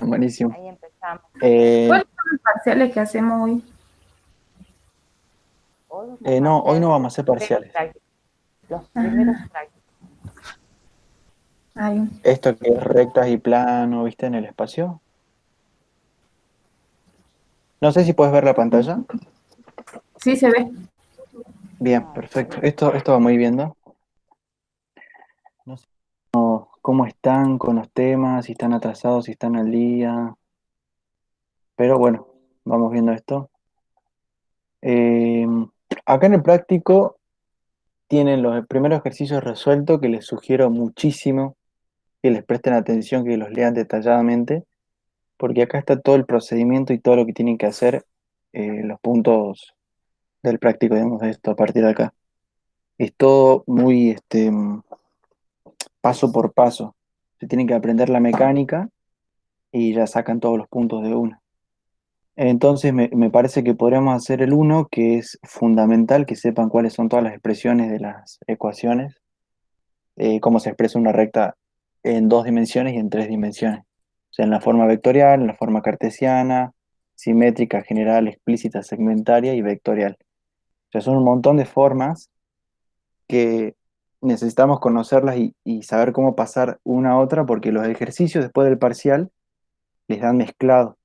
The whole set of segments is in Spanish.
Buenísimo. Ahí empezamos. Eh, ¿Cuáles son los parciales que hacemos hoy? Hoy vamos a no, hoy no hacer vamos a hacer parciales. los primeros Ah, prácticos. ahí. Esto que es rectas y plano, ¿viste? En el espacio. No sé si puedes ver la pantalla. Sí, se ve. Bien, Ah, perfecto. Esto vamos a ir viendo. No sé cómo están con los temas, si están atrasados, si están al día. Pero bueno, vamos viendo esto. Eh, Acá en el práctico tienen los primeros ejercicios resueltos que les sugiero muchísimo que les presten atención, que los lean detalladamente, porque acá está todo el procedimiento y todo lo que tienen que hacer, los puntos del práctico, digamos, de esto a partir de acá. Es todo muy paso por paso. Se tienen que aprender la mecánica y ya sacan todos los puntos de una. Entonces me parece que podríamos hacer el uno, que es fundamental que sepan cuáles son todas las expresiones de las ecuaciones, cómo se expresa una recta en dos dimensiones y en tres dimensiones. O sea, en la forma vectorial, en la forma cartesiana, simétrica, general, explícita, segmentaria y vectorial. O sea, son un montón de formas que necesitamos conocerlas y saber cómo pasar una a otra, porque los ejercicios después del parcial les dan mezclado.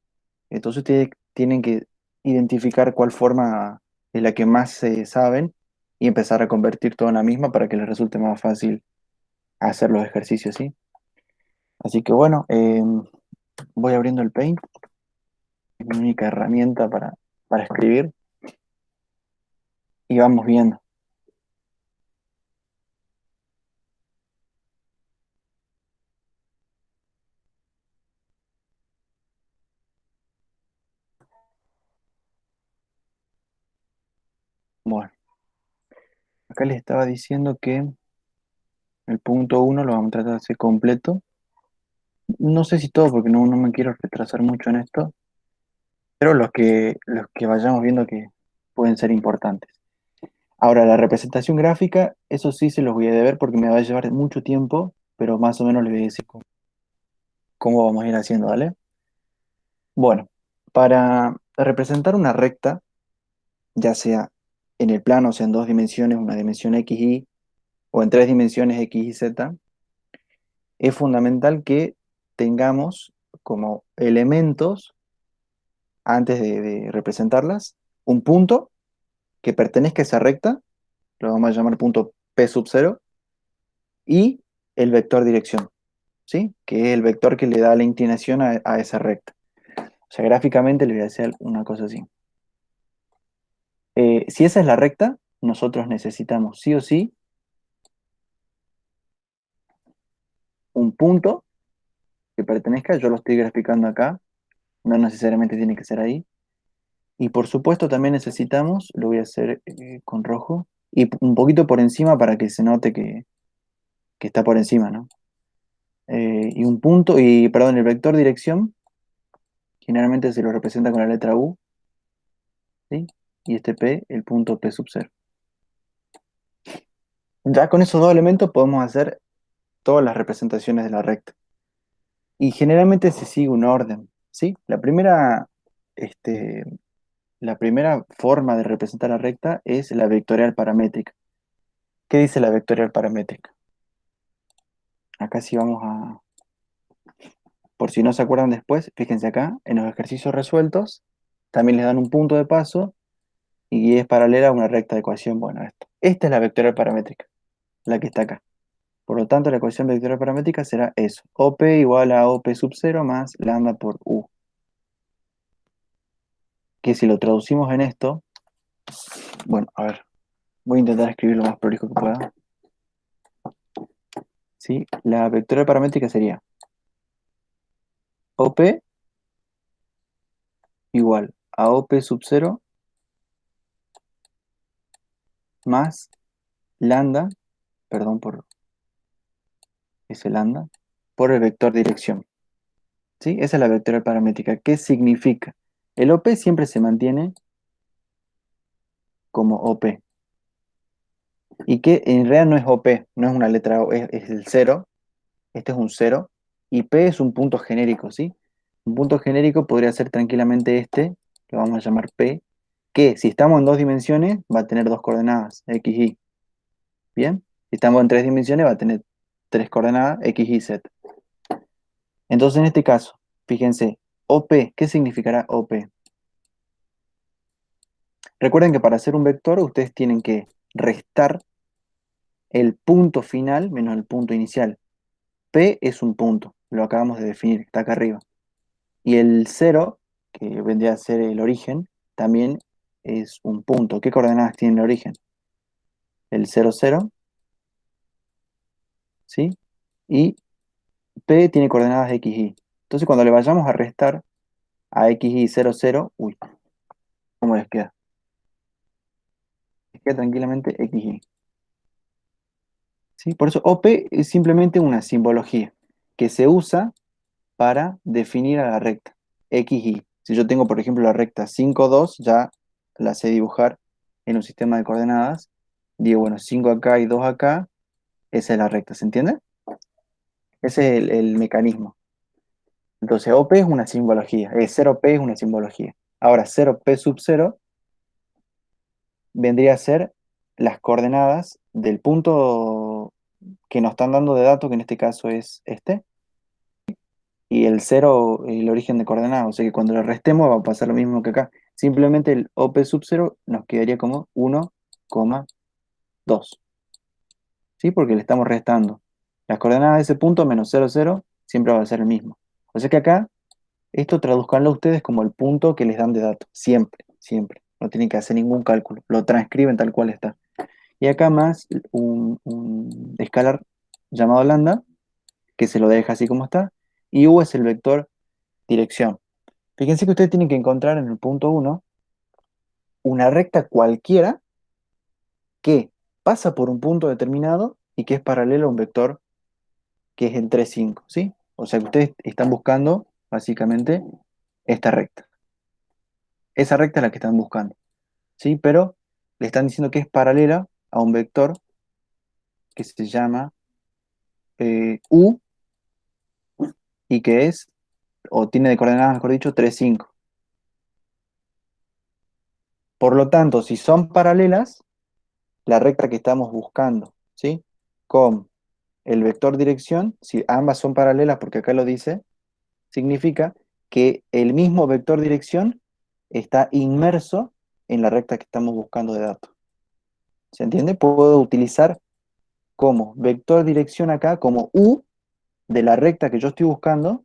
Entonces ustedes tienen que identificar cuál forma es la que más se saben y empezar a convertir todo en la misma para que les resulte más fácil hacer los ejercicios, ¿sí? Así que bueno, voy abriendo el Paint, es mi única herramienta para escribir, y vamos viendo. Bueno, acá les estaba diciendo que el punto uno lo vamos a tratar de hacer completo. No sé si todo, porque no me quiero retrasar mucho en esto, pero los que vayamos viendo que pueden ser importantes. Ahora, la representación gráfica, eso sí se los voy a deber porque me va a llevar mucho tiempo, pero más o menos les voy a decir cómo vamos a ir haciendo, ¿vale? Bueno, para representar una recta, ya sea en el plano, o sea, en dos dimensiones, una dimensión X, Y, o en tres dimensiones X y Z, es fundamental que tengamos como elementos, antes de representarlas, un punto que pertenezca a esa recta, lo vamos a llamar punto P sub cero, y el vector dirección, ¿sí? Que es el vector que le da la inclinación a esa recta. O sea, gráficamente le voy a hacer una cosa así. Si esa es la recta, nosotros necesitamos sí o sí un punto que pertenezca, yo lo estoy graficando acá, no necesariamente tiene que ser ahí. Y por supuesto también necesitamos, lo voy a hacer con rojo, y un poquito por encima para que se note que está por encima, ¿no? Y un punto, y perdón, el vector dirección generalmente se lo representa con la letra U, ¿sí? Y este P, el punto P sub cero. Ya con esos dos elementos podemos hacer todas las representaciones de la recta. Y generalmente se sigue un orden, ¿sí? Este, la primera forma de representar la recta es la vectorial paramétrica. ¿Qué dice la vectorial paramétrica? Acá sí vamos a, por si no se acuerdan después, fíjense acá, en los ejercicios resueltos, también les dan un punto de paso y es paralela a una recta de ecuación. Bueno, esto. Esta es la vectorial paramétrica, la que está acá. Por lo tanto, la ecuación vectorial paramétrica será eso. OP igual a OP sub cero más lambda por U. Que si lo traducimos en esto, bueno, a ver, voy a intentar escribir lo más prolijo que pueda. ¿Sí? La vectorial paramétrica sería OP igual a OP sub cero más lambda, perdón por ese lambda, por el vector dirección. ¿Sí? Esa es la vectorial paramétrica. ¿Qué significa? El OP siempre se mantiene como OP. Y que en realidad no es OP, no es una letra O, es el cero. Este es un cero. Y P es un punto genérico, ¿sí? Un punto genérico podría ser tranquilamente este, lo vamos a llamar P, que si estamos en dos dimensiones va a tener dos coordenadas, X, Y. ¿Bien? Si estamos en tres dimensiones va a tener tres coordenadas, X, Y, Z. Entonces en este caso, fíjense, OP, ¿qué significará OP? Recuerden que para hacer un vector ustedes tienen que restar el punto final menos el punto inicial. P es un punto, lo acabamos de definir, está acá arriba. Y el 0, que vendría a ser el origen, también es un punto. ¿Qué coordenadas tiene el origen? El 0, 0, ¿sí? Y P tiene coordenadas X, Y. Entonces cuando le vayamos a restar a X, Y, 0, 0, uy, ¿cómo les queda? Les queda tranquilamente X, Y. ¿Sí? Por eso OP es simplemente una simbología que se usa para definir a la recta X, Y. Si yo tengo, por ejemplo, la recta 5, 2, ya la sé dibujar en un sistema de coordenadas. Digo, bueno, 5 acá y 2 acá, esa es la recta, ¿se entiende? Ese es el mecanismo. Entonces, OP es una simbología, 0P es una simbología. Ahora, 0P sub 0 vendría a ser las coordenadas del punto que nos están dando de datos, que en este caso es este, y el 0, el origen de coordenadas. O sea que cuando lo restemos va a pasar lo mismo que acá. Simplemente el OP sub 0 nos quedaría como 1,2. ¿Sí? Porque le estamos restando. Las coordenadas de ese punto menos 0, 0 siempre va a ser el mismo. O sea que acá, esto traduzcanlo ustedes como el punto que les dan de datos. Siempre, siempre. No tienen que hacer ningún cálculo. Lo transcriben tal cual está. Y acá más un escalar llamado lambda, que se lo deja así como está. Y U es el vector dirección. Fíjense que ustedes tienen que encontrar en el punto 1 una recta cualquiera que pasa por un punto determinado y que es paralelo a un vector que es el 3, 5, ¿sí? O sea que ustedes están buscando básicamente esta recta. Esa recta es la que están buscando, ¿sí? Pero le están diciendo que es paralela a un vector que se llama U y que es, o tiene de coordenadas, mejor dicho, 3, 5. Por lo tanto, si son paralelas, la recta que estamos buscando, ¿sí? Con el vector dirección, si ambas son paralelas, porque acá lo dice, significa que el mismo vector dirección está inmerso en la recta que estamos buscando de datos. ¿Se entiende? Puedo utilizar como vector dirección acá, como U de la recta que yo estoy buscando,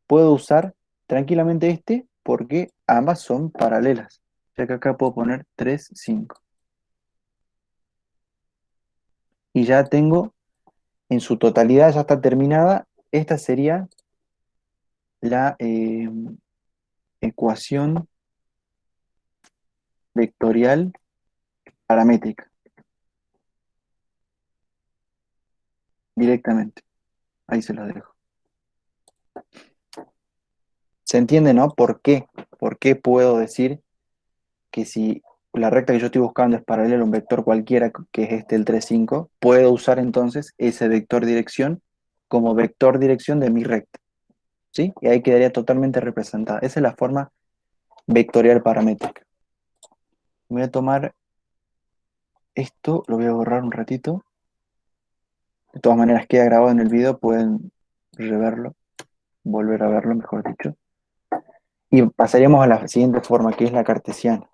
puedo usar tranquilamente este porque ambas son paralelas. O sea que acá puedo poner 3, 5. Y ya tengo en su totalidad, ya está terminada. Esta sería la ecuación vectorial paramétrica directamente. Ahí se los dejo. ¿Se entiende, no? ¿Por qué? ¿Por qué puedo decir que si la recta que yo estoy buscando es paralela a un vector cualquiera, que es este, el 3, 5, puedo usar entonces ese vector dirección como vector dirección de mi recta? ¿Sí? Y ahí quedaría totalmente representada. Esa es la forma vectorial paramétrica. Voy a tomar esto, lo voy a borrar un ratito. De todas maneras, queda grabado en el video, pueden reverlo, volver a verlo, mejor dicho. Y pasaríamos a la siguiente forma, que es la cartesiana.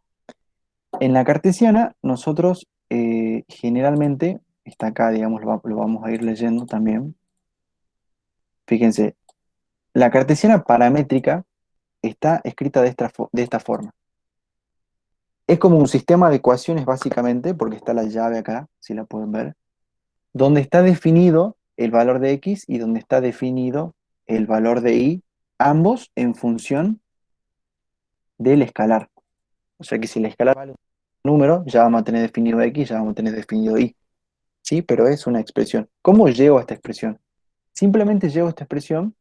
En la cartesiana, nosotros generalmente, está acá, digamos, lo vamos a ir leyendo también. Fíjense, la cartesiana paramétrica está escrita de esta forma. Es como un sistema de ecuaciones básicamente, porque está la llave acá, si la pueden ver, donde está definido el valor de x y donde está definido el valor de y, ambos en función del escalar. O sea que si el escalar vale un número, ya vamos a tener definido x, ya vamos a tener definido y. ¿Sí? Pero es una expresión. ¿Cómo llego a esta expresión? Simplemente llego a esta expresión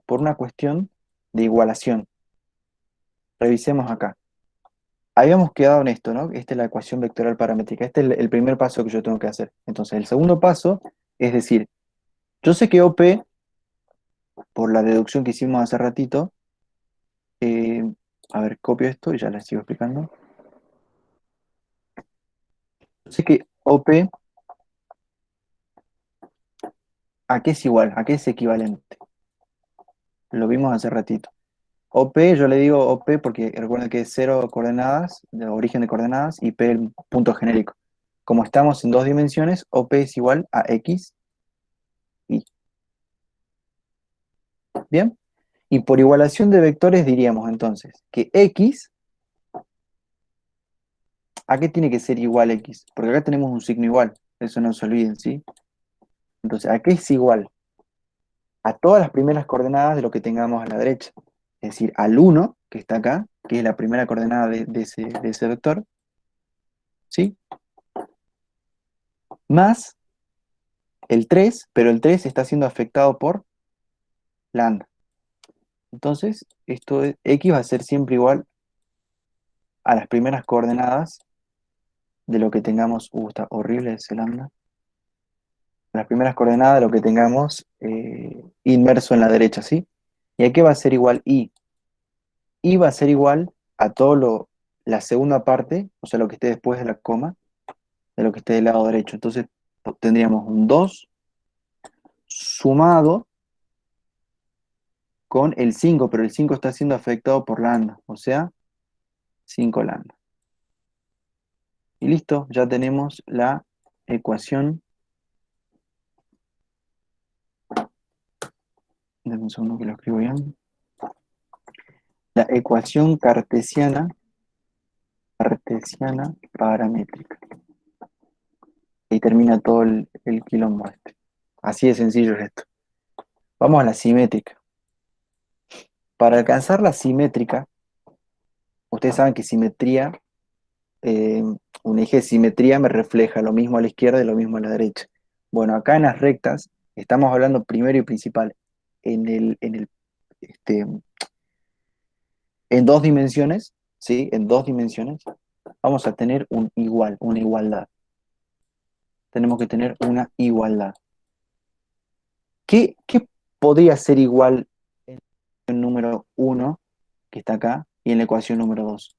por una cuestión de igualación. Revisemos acá. Habíamos quedado en esto, ¿no? Esta es la ecuación vectorial paramétrica. Este es el primer paso que yo tengo que hacer. Entonces, el segundo paso es decir, yo sé que OP, por la deducción que hicimos hace ratito, A ver, copio esto y ya les sigo explicando. Yo sé que OP, ¿a qué es igual? ¿A qué es equivalente? Lo vimos hace ratito. OP, yo le digo OP porque recuerden que es 0 coordenadas, de origen de coordenadas, y P el punto genérico. Como estamos en dos dimensiones, OP es igual a X, Y. ¿Bien? Y por igualación de vectores diríamos entonces que X, ¿a qué tiene que ser igual X? Porque acá tenemos un signo igual, eso no se olviden, ¿sí? Entonces, ¿a qué es igual? A todas las primeras coordenadas de lo que tengamos a la derecha. Es decir, al 1, que está acá, que es la primera coordenada de ese vector, ¿sí? Más el 3, pero el 3 está siendo afectado por lambda. Entonces, X va a ser siempre igual a las primeras coordenadas de lo que tengamos. Está horrible ese lambda. Las primeras coordenadas de lo que tengamos inmerso en la derecha, ¿sí? ¿Y a qué va a ser igual Y? Y va a ser igual a la segunda parte, o sea, lo que esté después de la coma, de lo que esté del lado derecho. Entonces tendríamos un 2 sumado con el 5, pero el 5 está siendo afectado por lambda, o sea, 5 lambda. Y listo, ya tenemos la ecuación. Denme un segundo que lo escribo bien. La ecuación cartesiana paramétrica. Y termina todo el quilombo este. Así de sencillo es esto. Vamos a la simétrica. Para alcanzar la simétrica, ustedes saben que simetría, eh, un eje de simetría me refleja lo mismo a la izquierda y lo mismo a la derecha. Bueno, acá en las rectas estamos hablando primero y principal. Este, en dos dimensiones, ¿sí? En dos dimensiones, vamos a tener una igualdad. Tenemos que tener una igualdad. ¿Qué podría ser igual en la ecuación número uno que está acá y en la ecuación número 2?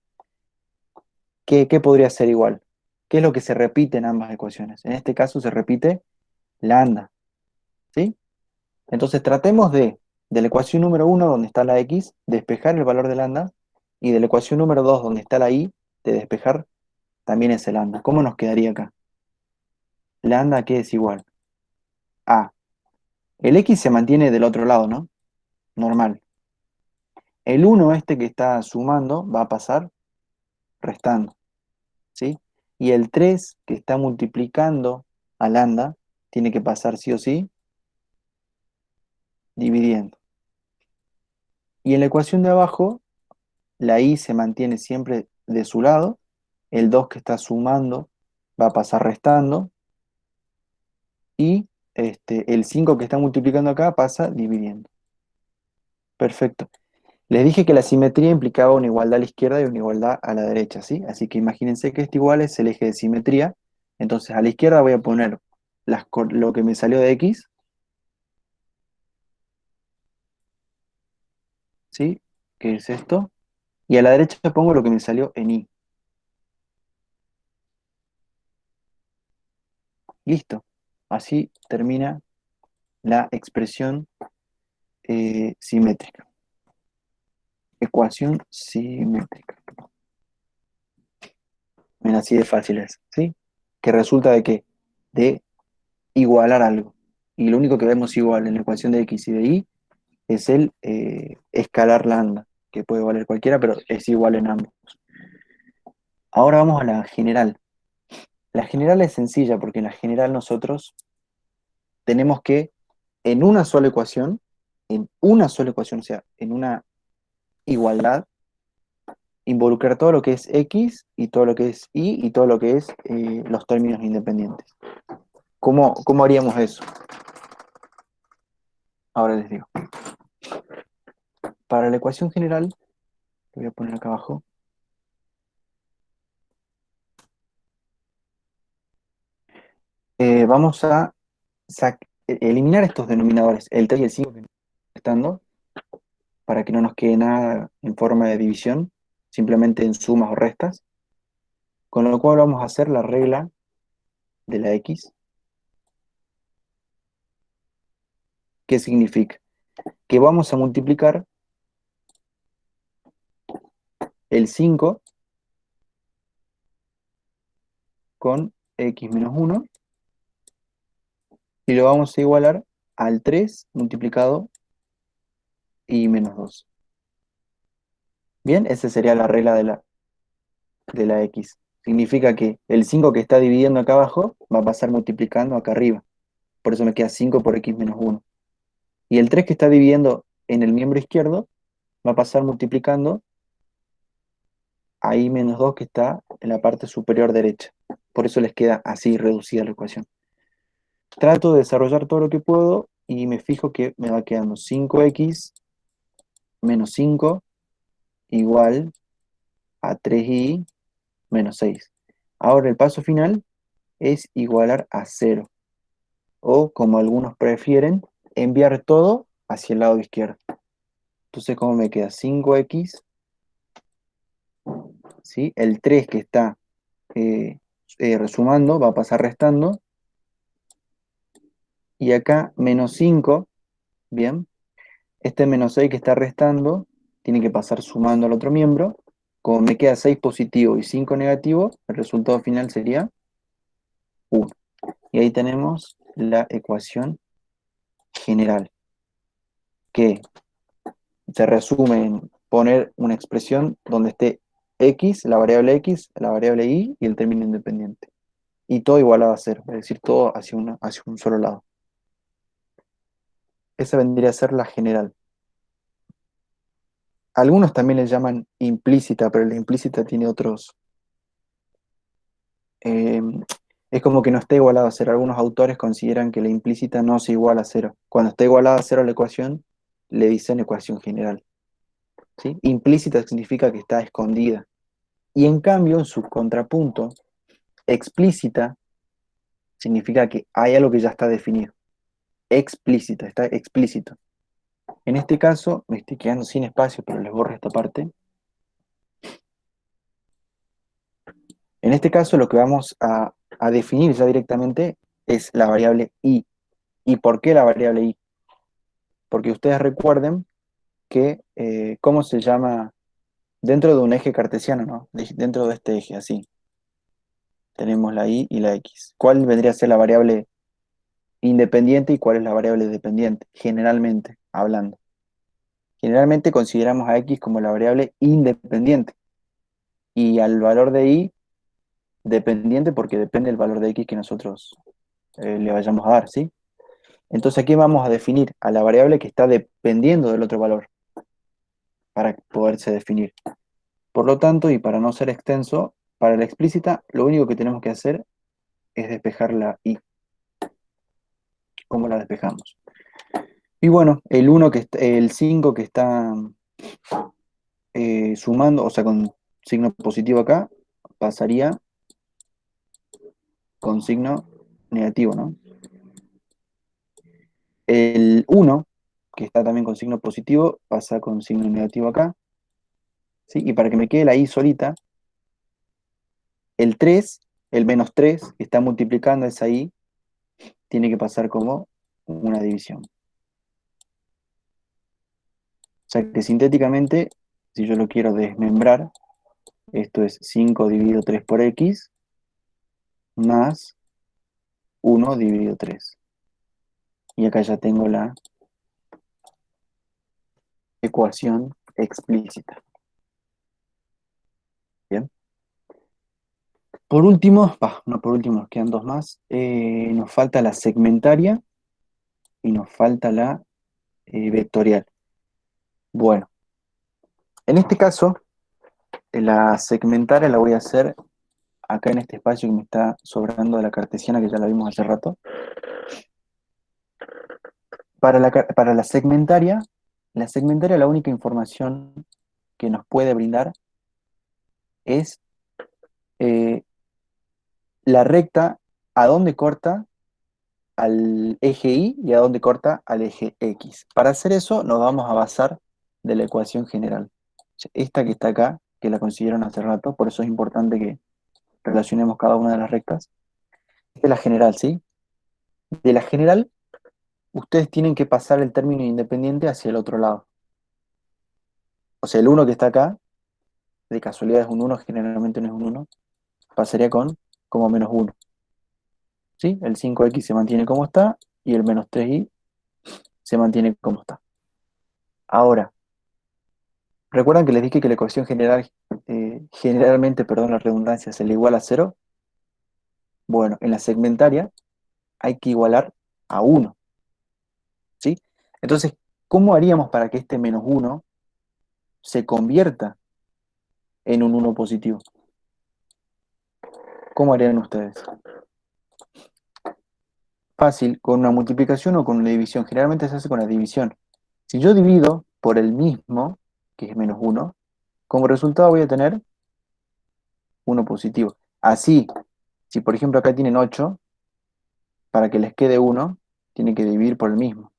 ¿Qué podría ser igual? ¿Qué es lo que se repite en ambas ecuaciones? En este caso se repite lambda, ¿sí? Entonces tratemos de la ecuación número uno donde está la x, despejar el valor de lambda, y de la ecuación número 2 donde está la y, de despejar también ese lambda. ¿Cómo nos quedaría acá? Lambda, ¿qué es igual? A. El x se mantiene del otro lado, ¿no? Normal. El uno este que está sumando va a pasar restando, ¿sí? Y el 3 que está multiplicando a lambda tiene que pasar sí o sí dividiendo. Y en la ecuación de abajo, la y se mantiene siempre de su lado, el 2 que está sumando va a pasar restando, y el 5 que está multiplicando acá pasa dividiendo. Perfecto. Les dije que la simetría implicaba una igualdad a la izquierda y una igualdad a la derecha, ¿sí? Así que imagínense que este igual es el eje de simetría. Entonces a la izquierda voy a poner lo que me salió de x, ¿sí? Que es esto. Y a la derecha pongo lo que me salió en y. Listo. Así termina la expresión simétrica. Ecuación simétrica. Ven, así de fácil es, ¿sí? Que resulta de que de igualar algo. Y lo único que vemos igual en la ecuación de x y de y es el escalar lambda, que puede valer cualquiera, pero es igual en ambos. Ahora vamos a la general. La general es sencilla porque en la general nosotros tenemos que en una sola ecuación, o sea, en una igualdad, involucrar todo lo que es x y todo lo que es y todo lo que es los términos independientes. ¿Cómo haríamos eso? Ahora les digo. Para la ecuación general, lo voy a poner acá abajo, vamos a eliminar estos denominadores, el 3 y el 5 que están estando, para que no nos quede nada en forma de división. simplemente en sumas o restas, con lo cual vamos a hacer la regla de la X. ¿Qué significa? Que vamos a multiplicar el 5 con X menos 1 y lo vamos a igualar al 3 multiplicado y menos 2. Bien, esa sería la regla de la X. Significa que el 5 que está dividiendo acá abajo va a pasar multiplicando acá arriba. Por eso me queda 5 por X menos 1. Y el 3 que está dividiendo en el miembro izquierdo va a pasar multiplicando a I menos 2 que está en la parte superior derecha. Por eso les queda así reducida la ecuación. Trato de desarrollar todo lo que puedo y me fijo que me va quedando 5x menos 5 igual a 3y menos 6. Ahora el paso final es igualar a 0. O, como algunos prefieren, enviar todo hacia el lado izquierdo. Entonces, ¿cómo me queda? 5x, ¿sí? El 3 que está resumando va a pasar restando. Y acá menos 5, bien. Este menos 6 que está restando tiene que pasar sumando al otro miembro. Como me queda 6 positivo y 5 negativo, el resultado final sería 1. Y ahí tenemos la ecuación general, que se resume en poner una expresión donde esté x, x, la variable y el término independiente. Y todo igualado a 0, es decir, todo hacia un solo lado. Esa vendría a ser la general. Algunos también le llaman implícita, pero la implícita tiene otros. eh, es como que no está igualado a 0. Algunos autores consideran que la implícita no se iguala a 0. Cuando está igualada a 0 la ecuación, le dicen ecuación general. ¿Sí? Implícita significa que está escondida. Y en cambio, en su contrapunto, explícita significa que hay algo que ya está definido. Explícita, está explícito. En este caso, me estoy quedando sin espacio, pero les borro esta parte. En este caso, lo que vamos a definir ya directamente es la variable y. ¿Y por qué la variable y? Porque ustedes recuerden que, ¿cómo se llama? Dentro de un eje cartesiano, ¿no? Dentro de este eje, así. Tenemos la y la x. ¿Cuál vendría a ser la variable independiente y cuál es la variable dependiente? Generalmente, hablando. Generalmente consideramos a x como la variable independiente y al valor de y dependiente porque depende del valor de x que nosotros le vayamos a dar, ¿sí? Entonces aquí vamos a definir a la variable que está dependiendo del otro valor para poderse definir. Por lo tanto, y para no ser extenso, para la explícita lo único que tenemos que hacer es despejar la y. ¿Cómo la despejamos? Y bueno, el 5 que está sumando, o sea, con signo positivo acá, pasaría con signo negativo, ¿no? El 1, que está también con signo positivo, pasa con signo negativo acá, ¿sí? Y para que me quede la i solita, el 3, el menos 3, que está multiplicando esa i, tiene que pasar como una división. O sea que sintéticamente, si yo lo quiero desmembrar, esto es 5 dividido 3 por x, más 1 dividido 3. Y acá ya tengo la ecuación explícita. Bien. Por último, no por último, nos quedan dos más. Nos falta la segmentaria y nos falta la vectorial. Bueno, en este caso, la segmentaria la voy a hacer acá en este espacio que me está sobrando de la cartesiana, que ya la vimos hace rato. Para la segmentaria la única información que nos puede brindar es la recta a dónde corta al eje Y a dónde corta al eje X. Para hacer eso nos vamos a basar de la ecuación general. Esta que está acá que la consiguieron hace rato, por eso es importante que relacionemos cada una de las rectas. Esta es la general, ¿sí? De la general, ustedes tienen que pasar el término independiente hacia el otro lado. O sea, el uno que está acá, de casualidad es un uno, generalmente no es un uno, pasaría con como menos uno, ¿sí? El 5x se mantiene como está y el menos 3y se mantiene como está. Ahora, ¿recuerdan que les dije que la ecuación general, generalmente, perdón la redundancia, se le iguala a cero? Bueno, en la segmentaria hay que igualar a uno, ¿sí? Entonces, ¿cómo haríamos para que este menos uno se convierta en un uno positivo? ¿Cómo harían ustedes? Fácil, con una multiplicación o con una división. Generalmente se hace con la división. Si yo divido por el mismo, que es menos uno, como resultado voy a tener uno positivo. Así, si por ejemplo acá tienen 8, para que les quede uno, tienen que dividir por el mismo,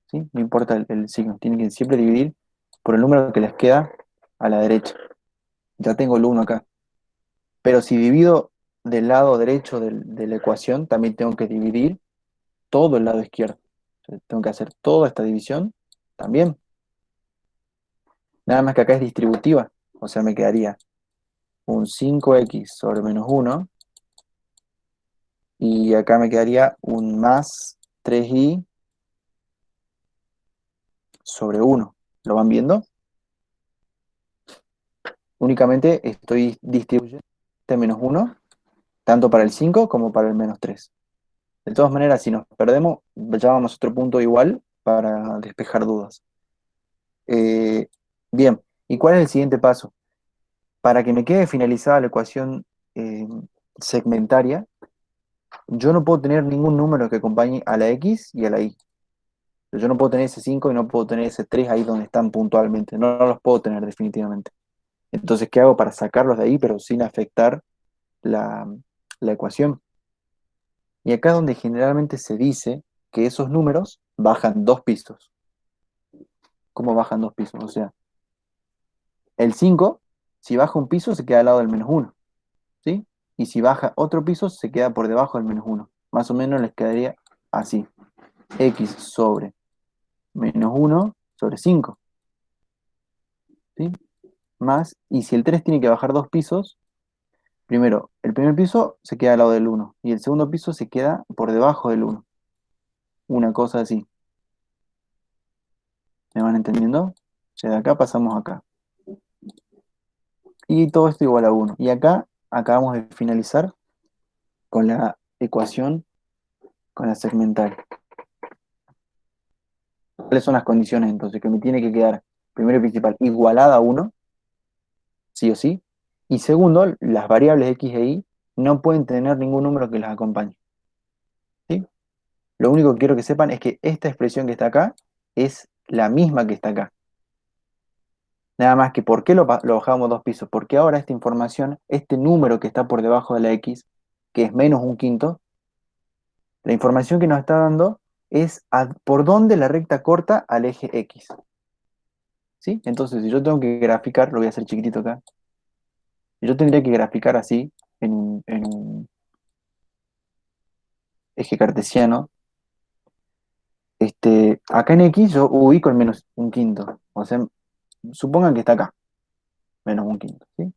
¿sí? No importa el signo, tienen que siempre dividir por el número que les queda a la derecha. Ya tengo el uno acá. Pero si divido del lado derecho de la ecuación, también tengo que dividir todo el lado izquierdo. Entonces, tengo que hacer toda esta división también. Nada más que acá es distributiva. O sea, me quedaría un 5x sobre menos uno. Y acá me quedaría un más 3y sobre uno. ¿Lo van viendo? Únicamente estoy distribuyendo este menos uno, tanto para el 5 como para el menos 3. De todas maneras, si nos perdemos, ya vamos a otro punto igual para despejar dudas. Eh, bien, ¿y cuál es el siguiente paso? Para que me quede finalizada la ecuación eh, segmentaria, yo no puedo tener ningún número que acompañe a la x y a la y. Yo no puedo tener ese 5 y no puedo tener ese 3 ahí donde están puntualmente. No, no los puedo tener definitivamente. Entonces, ¿qué hago para sacarlos de ahí, pero sin afectar la, la ecuación? Y acá es donde generalmente se dice que esos números bajan dos pisos. ¿Cómo bajan dos pisos? O sea, el 5, si baja un piso, se queda al lado del menos uno, ¿sí? Y si baja otro piso, se queda por debajo del menos uno. Más o menos les quedaría así. X sobre menos uno sobre 5, ¿sí? Más, y si el 3 tiene que bajar dos pisos, primero, el primer piso se queda al lado del uno y el segundo piso se queda por debajo del uno. Una cosa así. ¿Me van entendiendo? O sea, de acá pasamos acá. Y todo esto igual a uno. Y acá acabamos de finalizar con la ecuación, con la segmental. ¿Cuáles son las condiciones entonces? Que me tiene que quedar, primero y principal, igualada a uno, sí o sí. Y segundo, las variables x e y no pueden tener ningún número que las acompañe, ¿sí? Lo único que quiero que sepan es que esta expresión que está acá es la misma que está acá. Nada más que ¿por qué lo bajamos dos pisos? Porque ahora esta información, este número que está por debajo de la x, que es menos un quinto, la información que nos está dando es por dónde la recta corta al eje x, ¿sí? Entonces, si yo tengo que graficar, lo voy a hacer chiquitito acá, yo tendría que graficar así, en un eje cartesiano. Acá en x yo ubico el menos un quinto, o sea, supongan que está acá, menos un quinto, ¿sí?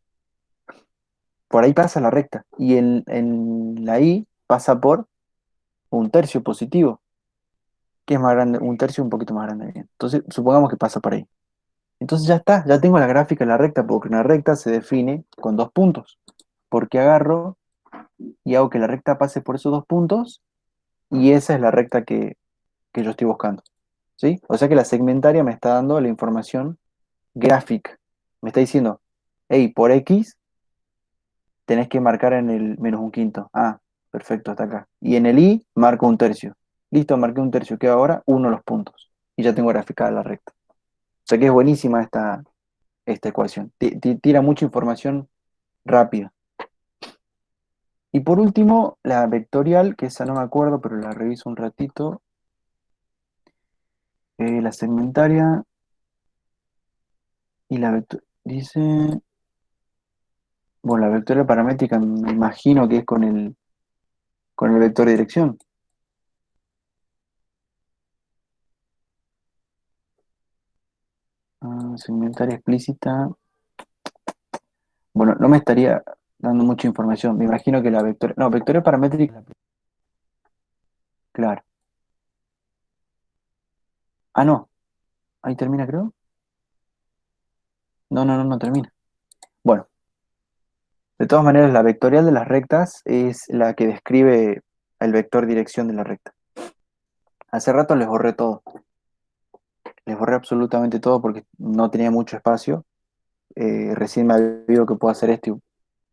Por ahí pasa la recta, y en la y pasa por un tercio positivo, que es más grande, un tercio un poquito más grande. Bien. Entonces, supongamos que pasa por ahí. Entonces ya está, ya tengo la gráfica de la recta, porque una recta se define con dos puntos. Porque agarro y hago que la recta pase por esos dos puntos, y esa es la recta que yo estoy buscando. ¿Sí? O sea que la segmentaria me está dando la información gráfica. Me está diciendo, hey, por X tenés que marcar en el menos un quinto. Ah, perfecto, hasta acá. Y en el Y marco un tercio. Listo, marqué un tercio. Queda ahora uno de los puntos. Y ya tengo graficada la recta. O sea que es buenísima esta ecuación. Tira mucha información rápida. Y por último, la vectorial, que esa no me acuerdo, pero la reviso un ratito. La segmentaria. Y la vector, dice, bueno, la vectorial paramétrica me imagino que es con el vector de dirección. Segmentaria explícita. Bueno, no me estaría dando mucha información. Me imagino que la vectorial, no, vectorial paramétrica, claro. Ah, no, ahí termina, creo. No termina. Bueno, de todas maneras, la vectorial de las rectas es la que describe el vector dirección de la recta. Hace rato les borré todo. Les borré absolutamente todo porque no tenía mucho espacio. Recién me aviso que puedo hacer esto y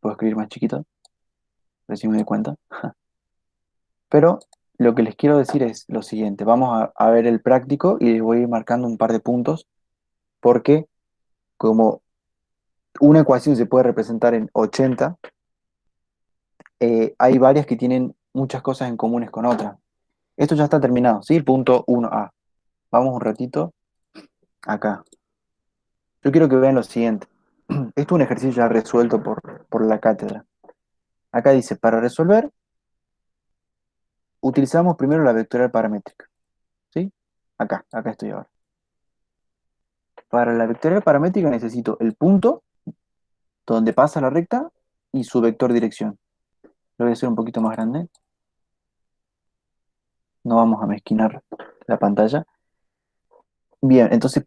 puedo escribir más chiquito. Recién me di cuenta. Pero lo que les quiero decir es lo siguiente. Vamos a ver el práctico y les voy a ir marcando un par de puntos porque como una ecuación se puede representar en 80, hay varias que tienen muchas cosas en comunes con otras. Esto ya está terminado, ¿sí? El punto 1A. Vamos un ratito acá. Yo quiero que vean lo siguiente. Esto es un ejercicio ya resuelto por la cátedra. Acá dice, para resolver, utilizamos primero la vectorial paramétrica. ¿Sí? Acá estoy ahora. Para la vectorial paramétrica necesito el punto donde pasa la recta y su vector dirección. Lo voy a hacer un poquito más grande. No vamos a mezquinar la pantalla. Bien, entonces,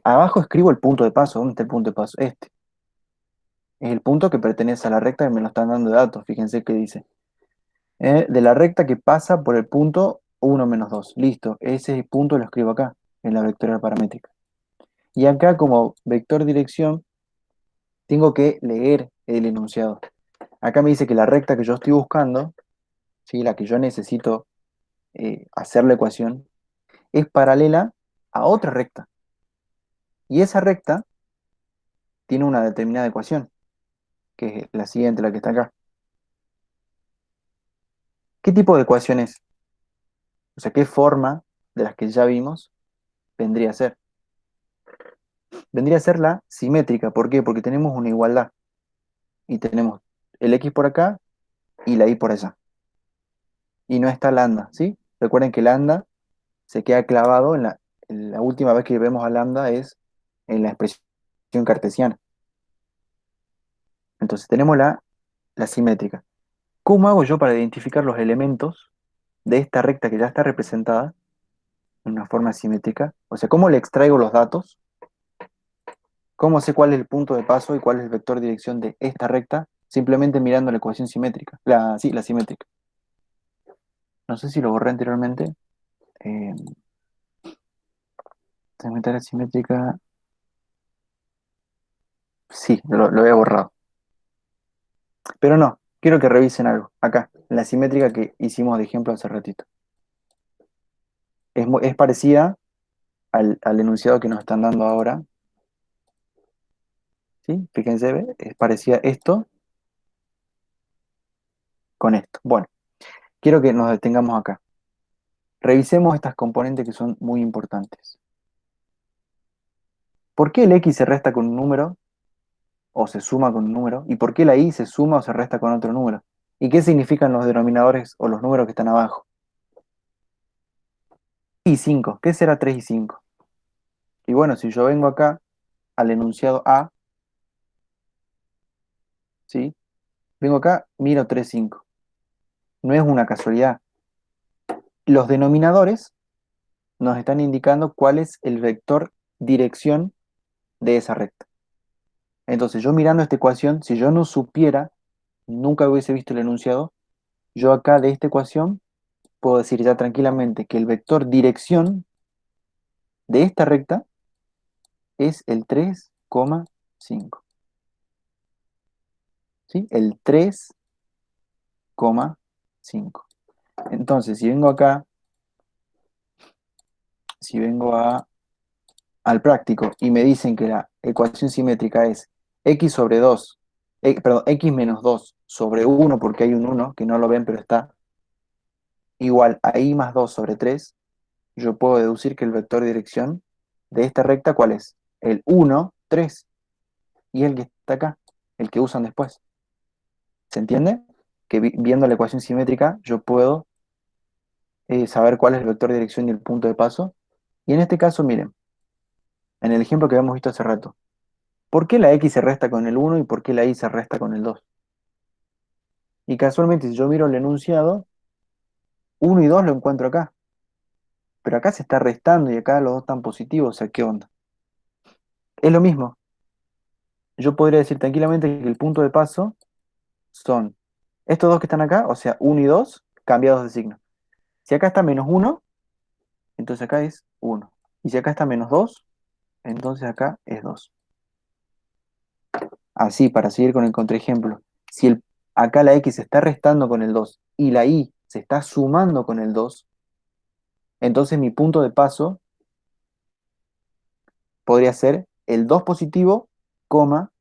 abajo escribo el punto de paso. ¿Dónde está el punto de paso? Este. Es el punto que pertenece a la recta que me lo están dando de datos. Fíjense que dice. De la recta que pasa por el punto 1 menos 2. Listo. Ese punto lo escribo acá, en la vectorial paramétrica. Y acá, como vector dirección, tengo que leer el enunciado. Acá me dice que la recta que yo estoy buscando, ¿sí? La que yo necesito hacer la ecuación, es paralela a otra recta. Y esa recta tiene una determinada ecuación, que es la siguiente, la que está acá. ¿Qué tipo de ecuación es? O sea, ¿qué forma de las que ya vimos vendría a ser? Vendría a ser la simétrica. ¿Por qué? Porque tenemos una igualdad. Y tenemos el x por acá y la y por allá. Y no está lambda, ¿sí? Recuerden que lambda se queda clavado en la última vez que vemos a lambda es en la expresión cartesiana. Entonces tenemos la simétrica. ¿Cómo hago yo para identificar los elementos de esta recta que ya está representada en una forma simétrica? O sea, ¿cómo le extraigo los datos? ¿Cómo sé cuál es el punto de paso y cuál es el vector de dirección de esta recta? Simplemente mirando la ecuación simétrica. Sí, la simétrica. No sé si lo borré anteriormente. Eh, Segmentaria simétrica. Sí, lo había borrado. Pero no, quiero que revisen algo. Acá, en la simétrica que hicimos de ejemplo hace ratito. Es parecida al enunciado que nos están dando ahora. ¿Sí? Fíjense, ¿ve? Es parecida esto con esto. Bueno, quiero que nos detengamos acá. Revisemos estas componentes que son muy importantes. ¿Por qué el x se resta con un número o se suma con un número? ¿Y por qué la y se suma o se resta con otro número? ¿Y qué significan los denominadores o los números que están abajo? Y 5. ¿Qué será 3 y 5? Y bueno, si yo vengo acá al enunciado A, ¿sí? Vengo acá, miro 3, 5. No es una casualidad. Los denominadores nos están indicando cuál es el vector dirección de esa recta. Entonces, yo mirando esta ecuación, si yo no supiera, nunca hubiese visto el enunciado, yo acá de esta ecuación puedo decir ya tranquilamente que el vector dirección de esta recta es el 3,5. ¿Sí? El 3,5. Entonces, si vengo acá, si vengo al práctico y me dicen que la ecuación simétrica es x sobre 2, perdón, x menos 2 sobre 1, porque hay un 1 que no lo ven pero está, igual a y más 2 sobre 3, yo puedo deducir que el vector de dirección de esta recta, ¿cuál es? El 1, 3. Y el que está acá, el que usan después. ¿Se entiende? Que viendo la ecuación simétrica yo puedo saber cuál es el vector de dirección y el punto de paso. Y en este caso, miren, en el ejemplo que habíamos visto hace rato, ¿por qué la x se resta con el 1 y por qué la y se resta con el 2? Y casualmente, si yo miro el enunciado, 1 y 2 lo encuentro acá. Pero acá se está restando y acá los dos están positivos, o sea, ¿qué onda? Es lo mismo. Yo podría decir tranquilamente que el punto de paso son estos dos que están acá, o sea, 1 y 2 cambiados de signo. Si acá está menos 1, entonces acá es 1. Y si acá está menos 2, entonces acá es 2. Así, para seguir con el contraejemplo. Si acá la x se está restando con el 2 y la y se está sumando con el 2, entonces mi punto de paso podría ser el 2 positivo, coma,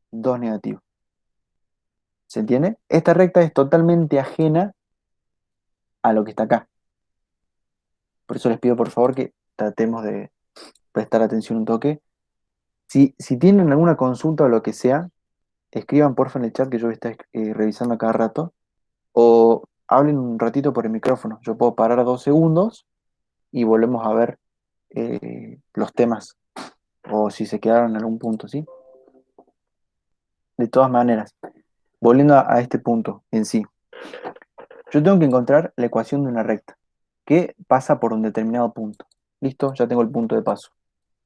2 negativo. ¿Se entiende? Esta recta es totalmente ajena a lo que está acá. Por eso les pido por favor que tratemos de prestar atención un toque. Si tienen alguna consulta o lo que sea, escriban porfa en el chat que yo voy a estar revisando a cada rato. O hablen un ratito por el micrófono. Yo puedo parar 2 segundos y volvemos a ver los temas. O si se quedaron en algún punto, ¿sí? De todas maneras, volviendo a este punto en sí. Yo tengo que encontrar la ecuación de una recta que pasa por un determinado punto. ¿Listo? Ya tengo el punto de paso.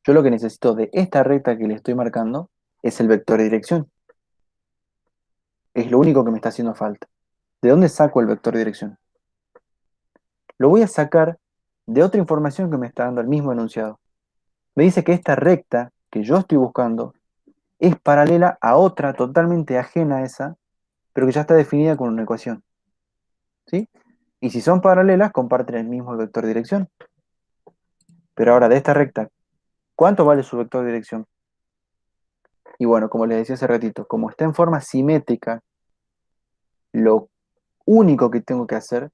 Yo lo que necesito de esta recta que le estoy marcando es el vector de dirección. Es lo único que me está haciendo falta. ¿De dónde saco el vector de dirección? Lo voy a sacar de otra información que me está dando el mismo enunciado. Me dice que esta recta que yo estoy buscando es paralela a otra totalmente ajena a esa, pero que ya está definida con una ecuación. ¿Sí? Y si son paralelas, comparten el mismo vector de dirección. Pero ahora, de esta recta, ¿cuánto vale su vector de dirección? Y bueno, como les decía hace ratito, como está en forma simétrica, lo único que tengo que hacer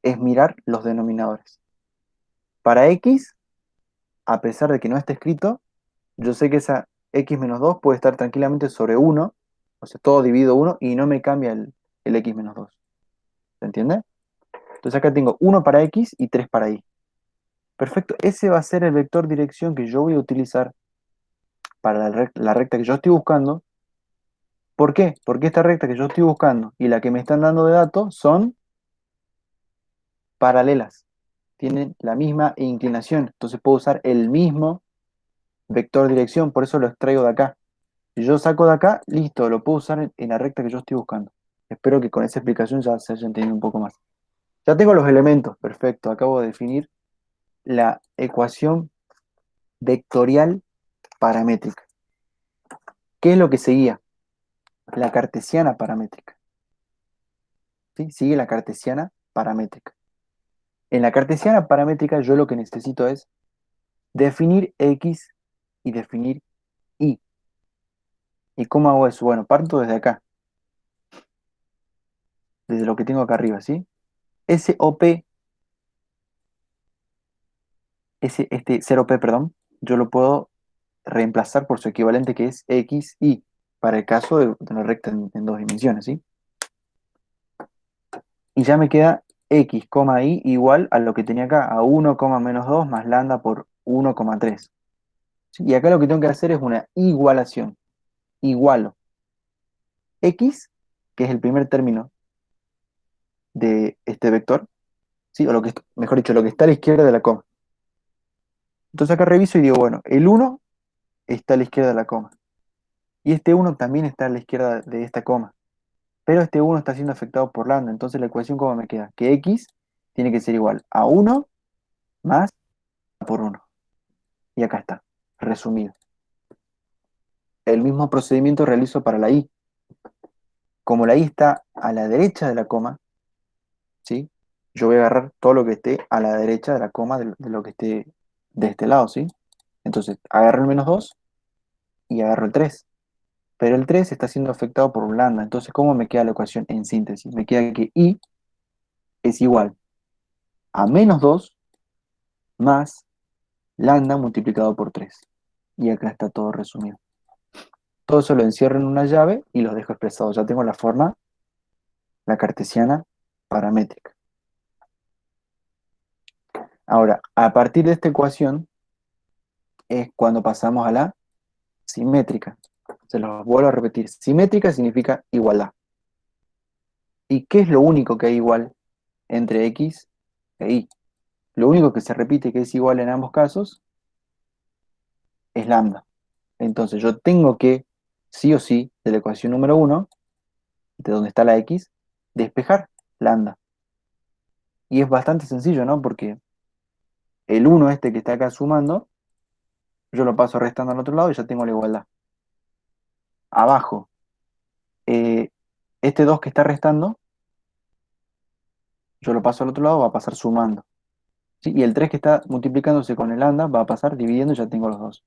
es mirar los denominadores. Para x, a pesar de que no esté escrito, yo sé que esa x menos 2 puede estar tranquilamente sobre 1, o sea, todo dividido 1, y no me cambia el x menos 2. ¿Se entiende? Entonces acá tengo 1 para x y 3 para y. Perfecto, ese va a ser el vector dirección que yo voy a utilizar para la recta que yo estoy buscando. ¿Por qué? Porque esta recta que yo estoy buscando y la que me están dando de datos son paralelas. Tienen la misma inclinación. Entonces puedo usar el mismo vector dirección, por eso lo extraigo de acá. Si yo saco de acá, listo, lo puedo usar en la recta que yo estoy buscando. Espero que con esa explicación ya se haya entendido un poco más. Ya tengo los elementos, perfecto. Acabo de definir la ecuación vectorial paramétrica. ¿Qué es lo que seguía? La cartesiana paramétrica. ¿Sí? Sigue la cartesiana paramétrica. En la cartesiana paramétrica yo lo que necesito es definir x y definir y. ¿Y cómo hago eso? Bueno, parto desde acá, desde lo que tengo acá arriba, ¿sí? SOP, este 0P, perdón, yo lo puedo reemplazar por su equivalente que es x, y, para el caso de una recta en 2 dimensiones, ¿sí? Y ya me queda x, y igual a lo que tenía acá, a 1, menos 2 más lambda por 1,3. ¿Sí? Y acá lo que tengo que hacer es una igualación. Igualo x, que es el primer término de este vector, ¿sí? O lo que, mejor dicho, lo que está a la izquierda de la coma. Entonces acá reviso y digo, bueno, el 1 está a la izquierda de la coma. Y este 1 también está a la izquierda de esta coma. Pero este 1 está siendo afectado por lambda. Entonces la ecuación, ¿cómo me queda? Que x tiene que ser igual a 1 más por 1. Y acá está, resumido. El mismo procedimiento realizo para la y. Como la y está a la derecha de la coma, ¿sí? Yo voy a agarrar todo lo que esté a la derecha de la coma de lo que esté de este lado, ¿sí? Entonces, agarro el menos 2 y agarro el 3. Pero el 3 está siendo afectado por un lambda. Entonces, ¿cómo me queda la ecuación en síntesis? Me queda que y es igual a menos 2 más lambda multiplicado por 3. Y acá está todo resumido. todo eso lo encierro en una llave y los dejo expresados. Ya tengo la forma, la cartesiana paramétrica. Ahora, a partir de esta ecuación es cuando pasamos a la simétrica. Se los vuelvo a repetir. Simétrica significa igualdad. ¿Y qué es lo único que hay igual entre x e y? Lo único que se repite que es igual en ambos casos es lambda. Entonces yo tengo que, sí o sí, de la ecuación número uno, de donde está la x, despejar lambda. Y es bastante sencillo, ¿no? Porque el uno este que está acá sumando, yo lo paso restando al otro lado y ya tengo la igualdad. Abajo, eh, este 2 que está restando, yo lo paso al otro lado, va a pasar sumando. ¿Sí? Y el 3 que está multiplicándose con el lambda va a pasar dividiendo y ya tengo los dos.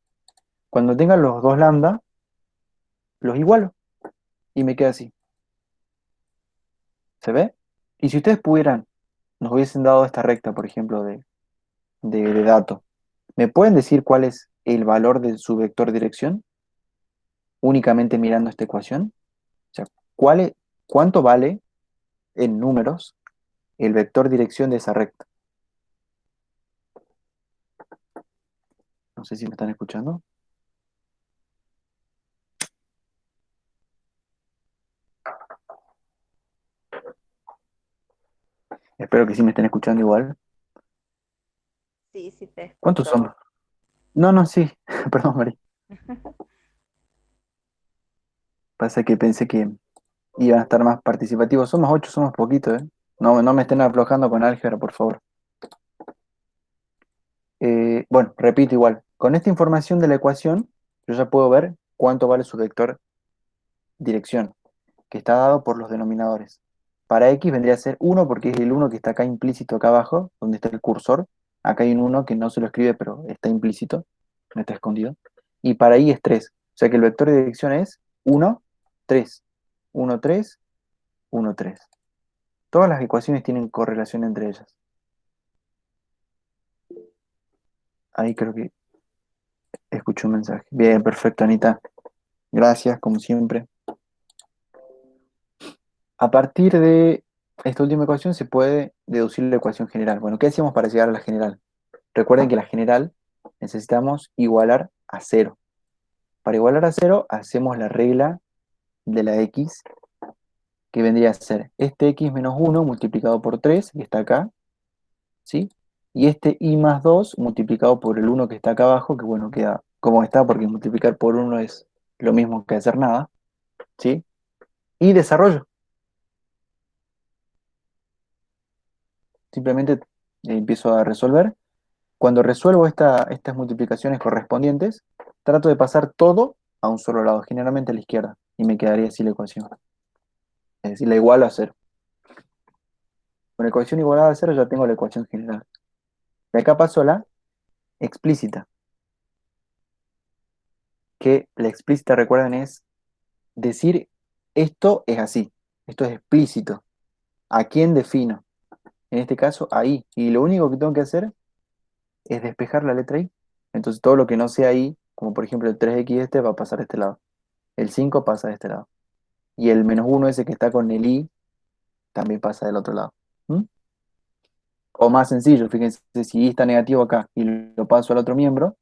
Cuando tenga los dos lambda, los igualo y me queda así. ¿Se ve? Y si ustedes pudieran, nos hubiesen dado esta recta, por ejemplo, de dato, ¿me pueden decir cuál es el valor de su vector dirección? Únicamente mirando esta ecuación. O sea, ¿cuánto vale en números el vector dirección de esa recta? No sé si me están escuchando. Espero que sí me estén escuchando igual. Sí, sí te ¿Cuántos escucho. somos? No, no, sí. Perdón, María. Pasa que pensé que iban a estar más participativos. Somos 8, somos poquitos, ¿eh? No, no me estén aflojando con álgebra, por favor. Bueno, repito igual. Con esta información de la ecuación, yo ya puedo ver cuánto vale su vector dirección, que está dado por los denominadores. Para x vendría a ser 1 porque es el uno que está acá implícito acá abajo, donde está el cursor. Acá hay un uno que no se lo escribe, pero está implícito, no está escondido. Y para y es 3. O sea que el vector de dirección es 1, 3. 1, 3, 1, 3. Todas las ecuaciones tienen correlación entre ellas. Ahí creo que escuché un mensaje. Bien, perfecto, Anita. Gracias, como siempre. A partir de esta última ecuación se puede deducir la ecuación general. Bueno, ¿qué hacemos para llegar a la general? Recuerden que la general necesitamos igualar a cero. Para igualar a cero hacemos la regla de la x, que vendría a ser este x menos uno multiplicado por 3 que está acá, ¿sí? Y este y más 2 multiplicado por el uno que está acá abajo, que bueno, queda como está porque multiplicar por uno es lo mismo que hacer nada, ¿sí? Y desarrollo. Simplemente empiezo a resolver. Cuando resuelvo estas multiplicaciones correspondientes, trato de pasar todo a un solo lado, generalmente a la izquierda, y me quedaría así la ecuación. Es decir, la igualo a cero. Con la ecuación igualada a cero ya tengo la ecuación general. De acá paso a la explícita, que la explícita, recuerden, es decir esto es así, esto es explícito. ¿A quién defino? En este caso, ahí. Y lo único que tengo que hacer es despejar la letra I. Entonces todo lo que no sea I, como por ejemplo el 3x este, va a pasar a este lado. El 5 pasa de este lado. Y el menos uno ese que está con el i también pasa del otro lado. ¿Mm? O más sencillo, fíjense, si i está negativo acá y lo paso al otro miembro,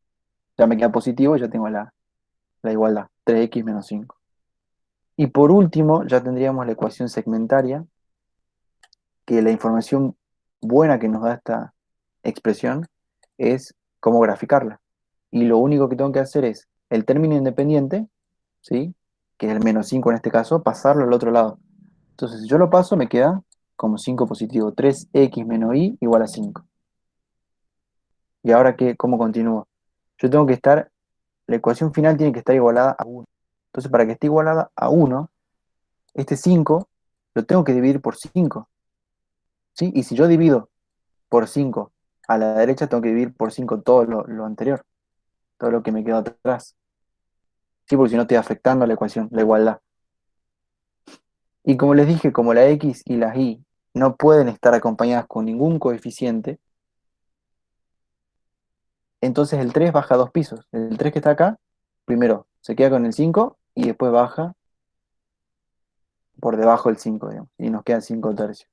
ya me queda positivo y ya tengo la igualdad, 3x menos 5. Y por último, ya tendríamos la ecuación segmentaria, que la información buena que nos da esta expresión es cómo graficarla. Y lo único que tengo que hacer es el término independiente, ¿sí? Que es el menos 5 en este caso, pasarlo al otro lado. Entonces, si yo lo paso, me queda como 5 positivo. 3x menos y igual a 5. ¿Y ahora qué? ¿Cómo continúo? Yo tengo que estar, la ecuación final tiene que estar igualada a 1. Entonces, para que esté igualada a 1, este 5 lo tengo que dividir por 5. ¿Sí? Y si yo divido por 5 a la derecha, tengo que dividir por 5 todo lo anterior, todo lo que me quedó atrás. Sí, porque si no estoy afectando a la ecuación, la igualdad. Y como les dije, como la x y las y no pueden estar acompañadas con ningún coeficiente, entonces el 3 baja dos pisos. El 3 que está acá, primero se queda con el 5 y después baja por debajo del 5, digamos, y nos quedan 5 tercios.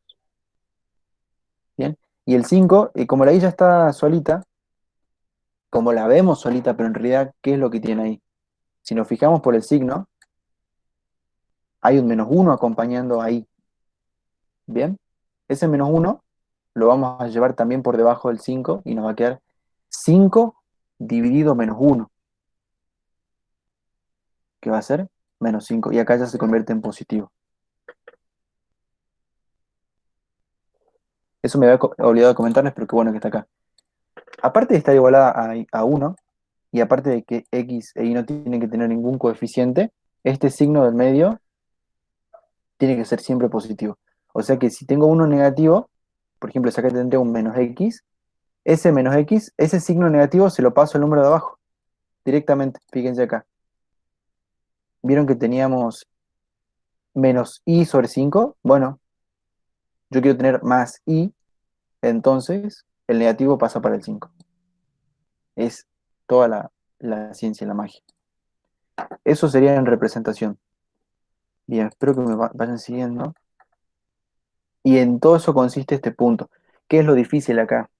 Bien, y el 5, como la i ya está solita, como la vemos solita, pero en realidad, ¿qué es lo que tiene ahí? Si nos fijamos por el signo, hay un -1 acompañando ahí. Bien, ese -1 lo vamos a llevar también por debajo del 5 y nos va a quedar 5 dividido -1, que va a ser -5, y acá ya se convierte en positivo. Eso me había olvidado de comentarles, pero qué bueno que está acá. Aparte de estar igualada a 1, y aparte de que x e y no tienen que tener ningún coeficiente, este signo del medio tiene que ser siempre positivo. O sea que si tengo uno negativo, por ejemplo, si acá tendría un -x, ese -x, ese signo negativo se lo paso al número de abajo, directamente, fíjense acá. ¿Vieron que teníamos -i sobre 5? Bueno, yo quiero tener más i, entonces el negativo pasa para el 5. Es toda la ciencia, la magia. Eso sería en representación. Bien, espero que me vayan siguiendo. Y en todo eso consiste este punto. ¿Qué es lo difícil acá?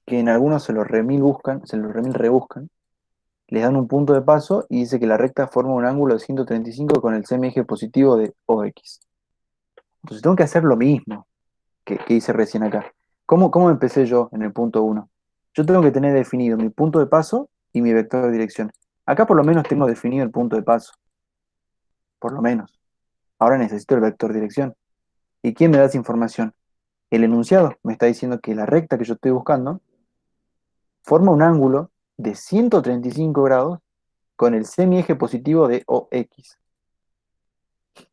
Que en algunos se lo remil buscan, se lo remil rebuscan, les dan un punto de paso y dice que la recta forma un ángulo de 135 con el semieje positivo de OX. Entonces tengo que hacer lo mismo que hice recién acá. ¿Cómo empecé yo en el punto 1? Yo tengo que tener definido mi punto de paso y mi vector de dirección. Acá por lo menos tengo definido el punto de paso. Por lo menos. Ahora necesito el vector de dirección. ¿Y quién me da esa información? El enunciado me está diciendo que la recta que yo estoy buscando forma un ángulo de 135 grados con el semieje positivo de OX.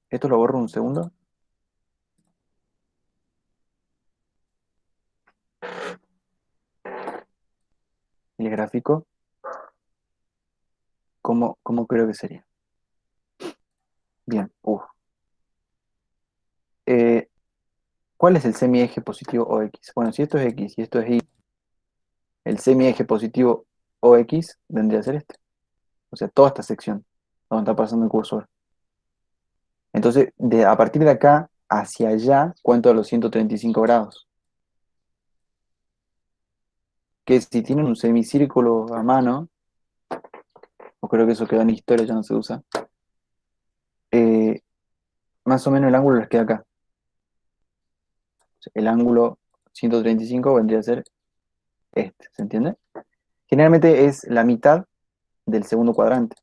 Esto lo borro un segundo. El gráfico, ¿cómo creo que sería? Bien, Eh, ¿cuál es el semieje positivo OX? Bueno, si esto es X y esto es Y, el semieje positivo OX vendría a ser este. O sea, toda esta sección donde está pasando el cursor. Entonces, a partir de acá hacia allá, cuento los 135 grados. Que si tienen un semicírculo a mano, o creo que eso quedó en historia, ya no se usa, eh, más o menos el ángulo les queda acá. O sea, el ángulo 135 vendría a ser este, ¿se entiende? Generalmente es la mitad del segundo cuadrante.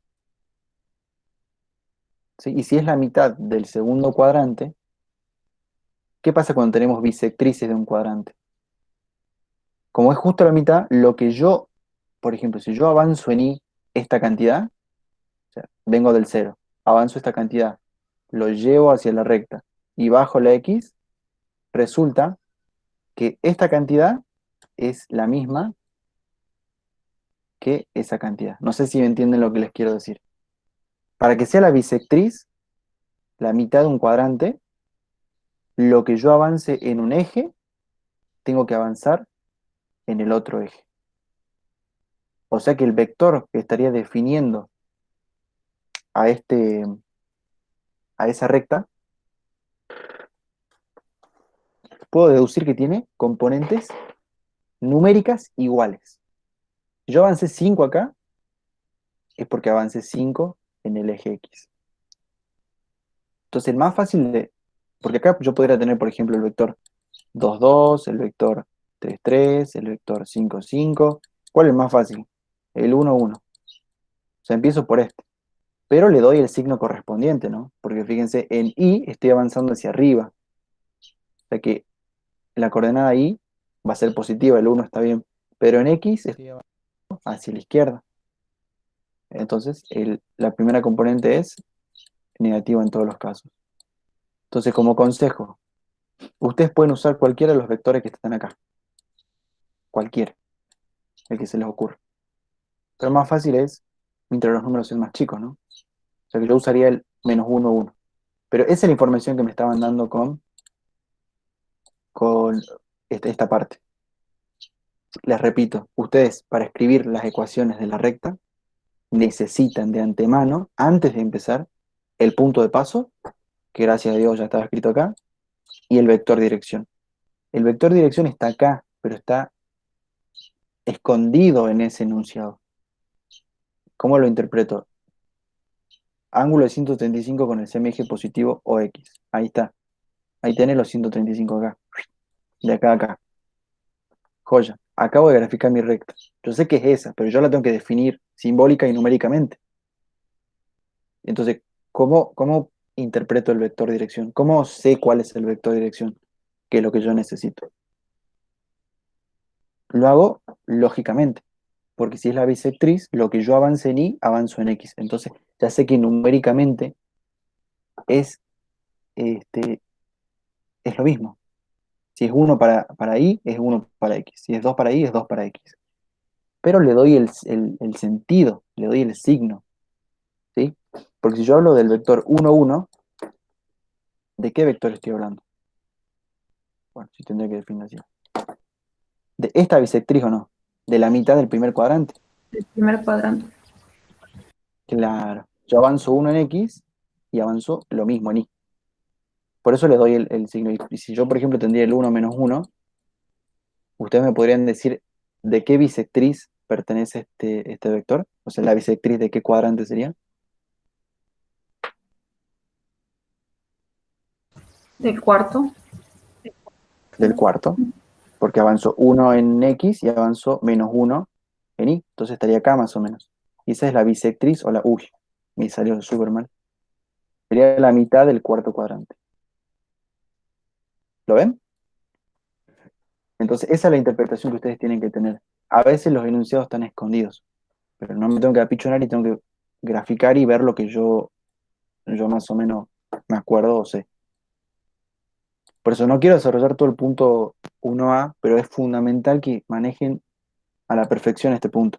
¿Sí? Y si es la mitad del segundo cuadrante, ¿qué pasa cuando tenemos bisectrices de un cuadrante? Como es justo la mitad, lo que yo, por ejemplo, si yo avanzo en y esta cantidad, o sea, vengo del cero, avanzo esta cantidad, lo llevo hacia la recta y bajo la x, resulta que esta cantidad es la misma que esa cantidad. No sé si me entienden lo que les quiero decir. Para que sea la bisectriz, la mitad de un cuadrante, lo que yo avance en un eje, tengo que avanzar en el otro eje. O sea que el vector que estaría definiendo a, a esa recta, puedo deducir que tiene componentes numéricas iguales. Si yo avancé 5 acá, es porque avancé 5 en el eje X. Entonces el más fácil de... Porque acá yo podría tener, por ejemplo, el vector 2, 2, el vector 3, 3, el vector 5, 5. ¿Cuál es el más fácil? El 1, 1. O sea, empiezo por este. Pero le doy el signo correspondiente, ¿no? Porque fíjense, en Y estoy avanzando hacia arriba. O sea que la coordenada Y va a ser positiva, el 1 está bien. Pero en X estoy avanzando hacia la izquierda. Entonces, la primera componente es negativa en todos los casos. Entonces, como consejo, ustedes pueden usar cualquiera de los vectores que están acá. Cualquiera, el que se les ocurra. Pero más fácil es mientras los números sean más chicos, ¿no? O sea que yo usaría el -1, 1. Pero esa es la información que me estaban dando con esta parte. Les repito, ustedes para escribir las ecuaciones de la recta necesitan de antemano, antes de empezar, el punto de paso, que gracias a Dios ya estaba escrito acá, y el vector dirección. El vector dirección está acá, pero está escondido en ese enunciado. ¿Cómo lo interpreto? Ángulo de 135 con el semieje positivo o X. Ahí está. Ahí tenés los 135 acá. De acá a acá. Joya. Acabo de graficar mi recta. Yo sé que es esa, pero yo la tengo que definir simbólica y numéricamente. Entonces, ¿cómo interpreto el vector dirección? ¿Cómo sé cuál es el vector dirección? Que es lo que yo necesito. Lo hago lógicamente, porque si es la bisectriz, lo que yo avance en Y, avanzo en X. Entonces, ya sé que numéricamente es, este, es lo mismo. Si es 1 para Y, es 1 para X. Si es 2 para Y, es 2 para X. Pero le doy el sentido, le doy el signo, ¿sí? Porque si yo hablo del vector 1, 1, ¿de qué vector estoy hablando? Bueno, sí tendría que definir así. ¿De esta bisectriz o no? ¿De la mitad del primer cuadrante? El primer cuadrante. Claro. Yo avanzo 1 en X y avanzo lo mismo en Y. Por eso le doy el signo. Y si yo, por ejemplo, tendría el 1 menos 1, ustedes me podrían decir de qué bisectriz pertenece este vector. O sea, la bisectriz de qué cuadrante sería. Del cuarto. Del cuarto. Porque avanzo 1 en X y avanzo menos 1 en Y. Entonces estaría acá más o menos. Y esa es la bisectriz o la... Uy, me salió súper mal. Sería la mitad del cuarto cuadrante. ¿Lo ven? Entonces esa es la interpretación que ustedes tienen que tener. A veces los enunciados están escondidos, pero no me tengo que apichonar y tengo que graficar y ver lo que yo más o menos me acuerdo o sé. Por eso no quiero desarrollar todo el punto 1A, pero es fundamental que manejen a la perfección este punto.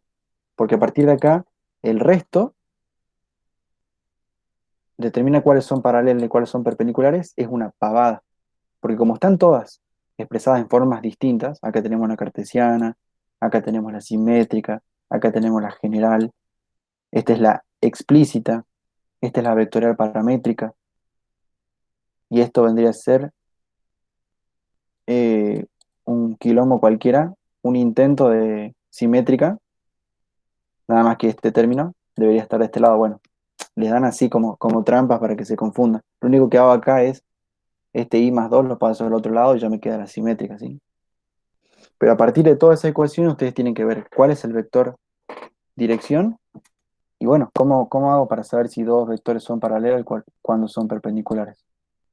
Porque a partir de acá, el resto determina cuáles son paralelas y cuáles son perpendiculares, es una pavada. Porque como están todas expresadas en formas distintas, acá tenemos la cartesiana, acá tenemos la simétrica, acá tenemos la general, esta es la explícita, esta es la vectorial paramétrica, y esto vendría a ser eh, un quilombo cualquiera, un intento de simétrica, nada más que este término debería estar de este lado. Bueno, les dan así como trampas para que se confundan. Lo único que hago acá es este I más 2 lo paso al otro lado y ya me queda la simétrica, ¿sí? Pero a partir de toda esa ecuación ustedes tienen que ver cuál es el vector dirección y bueno, ¿cómo hago para saber si dos vectores son paralelos y cuándo son perpendiculares?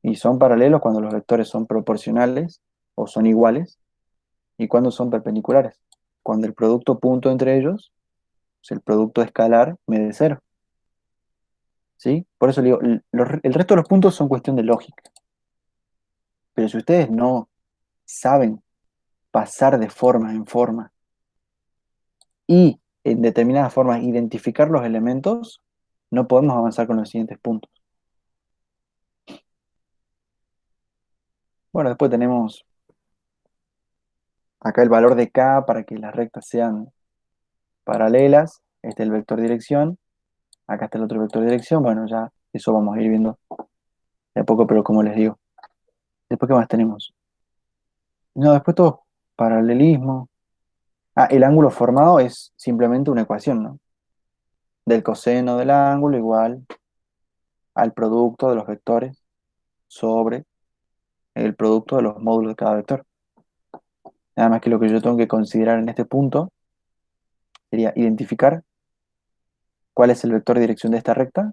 Y son paralelos cuando los vectores son proporcionales o son iguales y cuando son perpendiculares. Cuando el producto punto entre ellos, o sea, el producto escalar, me dé cero. ¿Sí? Por eso le digo, el resto de los puntos son cuestión de lógica. Pero si ustedes no saben pasar de forma en forma y en determinadas formas identificar los elementos, no podemos avanzar con los siguientes puntos. Bueno, después tenemos acá el valor de K para que las rectas sean paralelas. Este es el vector dirección. Acá está el otro vector dirección. Bueno, ya eso vamos a ir viendo de a poco, pero como les digo. Después, ¿qué más tenemos? No, después todo paralelismo. Ah, el ángulo formado es simplemente una ecuación, ¿no? Del coseno del ángulo igual al producto de los vectores sobre el producto de los módulos de cada vector. Nada más que lo que yo tengo que considerar en este punto sería identificar cuál es el vector de dirección de esta recta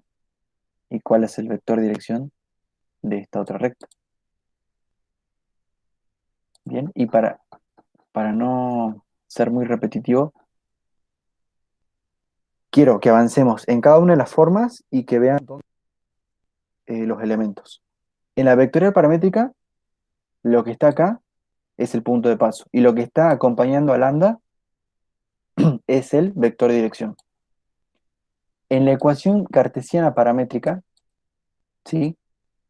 y cuál es el vector de dirección de esta otra recta. Bien, y para no ser muy repetitivo, quiero que avancemos en cada una de las formas y que vean los elementos. En la vectorial paramétrica, lo que está acá es el punto de paso y lo que está acompañando a lambda es el vector de dirección. En la ecuación cartesiana paramétrica, ¿sí?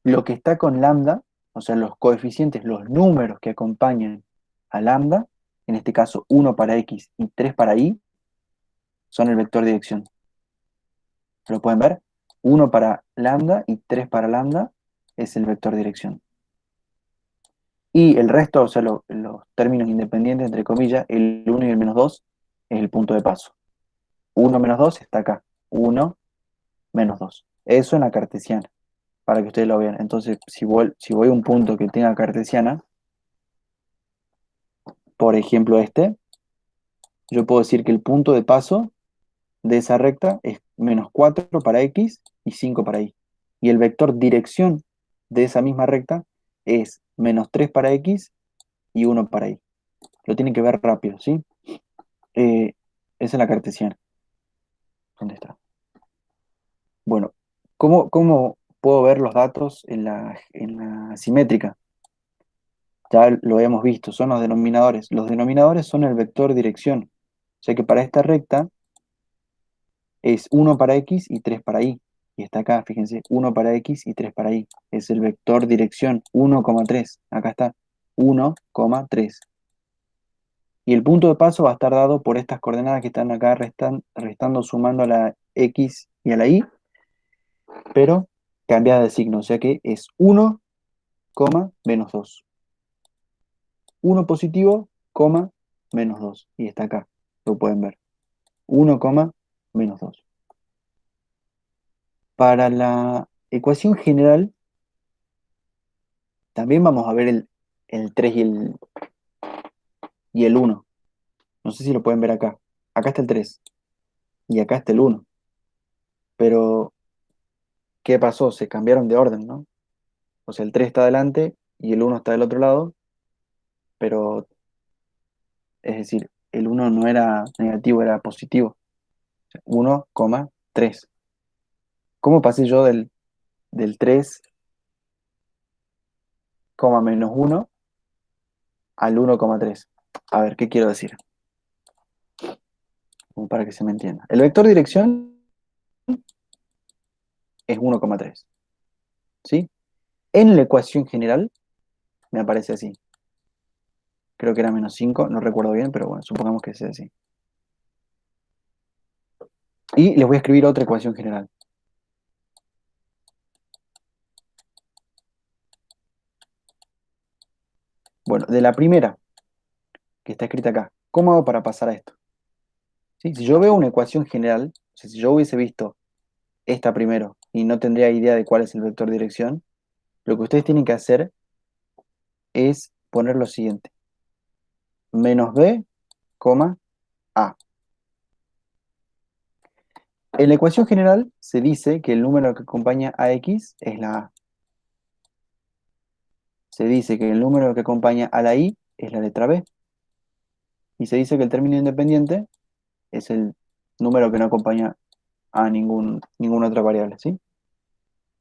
Lo que está con lambda, o sea, los coeficientes, los números que acompañan a lambda, en este caso 1 para x y 3 para y, son el vector de dirección. ¿Lo pueden ver? 1 para lambda y 3 para lambda es el vector dirección. Y el resto, o sea, los términos independientes, entre comillas, el 1 y el menos 2 es el punto de paso. 1 menos 2 está acá. 1 menos 2. Eso en la cartesiana, para que ustedes lo vean. Entonces, si voy a un punto que tenga cartesiana, por ejemplo este, yo puedo decir que el punto de paso de esa recta es menos 4 para x y 5 para y. Y el vector dirección de esa misma recta es menos 3 para x y 1 para y. Lo tienen que ver rápido, ¿sí? Esa es la cartesiana. ¿Dónde está? Bueno, ¿cómo puedo ver los datos en la simétrica? Ya lo habíamos visto, son los denominadores. Los denominadores son el vector dirección. O sea que para esta recta es 1 para x y 3 para y. Y está acá, fíjense, 1 para x y 3 para y. Es el vector dirección 1,3. Acá está, 1,3. Y el punto de paso va a estar dado por estas coordenadas que están acá restando, sumando a la x y a la y, pero cambiada de signo. O sea que es 1, menos 2. 1 positivo, menos 2. Y está acá, lo pueden ver. 1, menos 2. Para la ecuación general, también vamos a ver el 3 y el 1. No sé si lo pueden ver acá. Acá está el 3 y acá está el 1. Pero, ¿qué pasó? Se cambiaron de orden, ¿no? O sea, el 3 está adelante y el 1 está del otro lado, pero, es decir, el 1 no era negativo, era positivo. 1,3. ¿Cómo pasé yo del 3, menos 1 al 1,3? A ver, ¿qué quiero decir? Como para que se me entienda. El vector dirección es 1,3, ¿sí? En la ecuación general me aparece así. Creo que era menos 5, no recuerdo bien, pero bueno, supongamos que sea así. Y les voy a escribir otra ecuación general. Bueno, de la primera, que está escrita acá, ¿cómo hago para pasar a esto? ¿Sí? Si yo veo una ecuación general, o sea, si yo hubiese visto esta primero y no tendría idea de cuál es el vector dirección, lo que ustedes tienen que hacer es poner lo siguiente. Menos b, a. En la ecuación general se dice que el número que acompaña a x es la a. Se dice que el número que acompaña a la y es la letra b. Y se dice que el término independiente es el número que no acompaña a ninguna otra variable, ¿sí?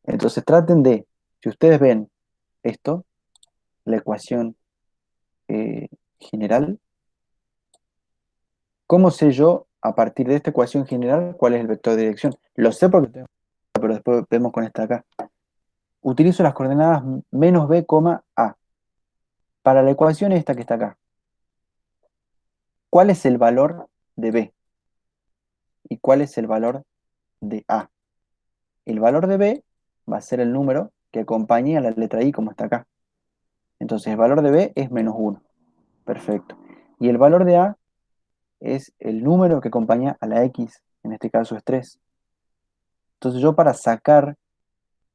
Entonces traten de, si ustedes ven esto, la ecuación eh, general, ¿cómo sé yo a partir de esta ecuación general cuál es el vector de dirección? Lo sé porque tengo, pero después vemos con esta acá. Utilizo las coordenadas menos b, a. Para la ecuación esta que está acá, ¿cuál es el valor de b? ¿Y cuál es el valor de a? El valor de b va a ser el número que acompañe a la letra i como está acá. Entonces el valor de b es menos 1. Perfecto. Y el valor de a es el número que acompaña a la x, en este caso es 3. Entonces yo para sacar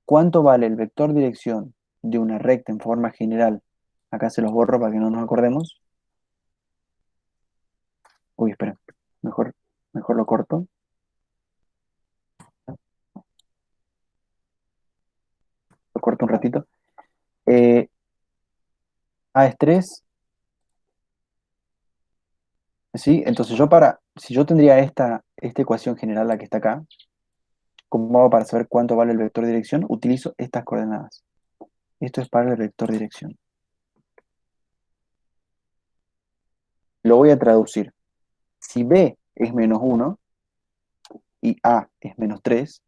cuánto vale el vector dirección de una recta en forma general, acá se los borro para que no nos acordemos. Uy, espera, mejor lo corto. Lo corto un ratito. Eh, a es 3, ¿sí? Entonces si yo tendría esta ecuación general, la que está acá, ¿cómo hago para saber cuánto vale el vector dirección? Utilizo estas coordenadas. Esto es para el vector dirección. Lo voy a traducir. Si b es menos 1 y a es menos 3,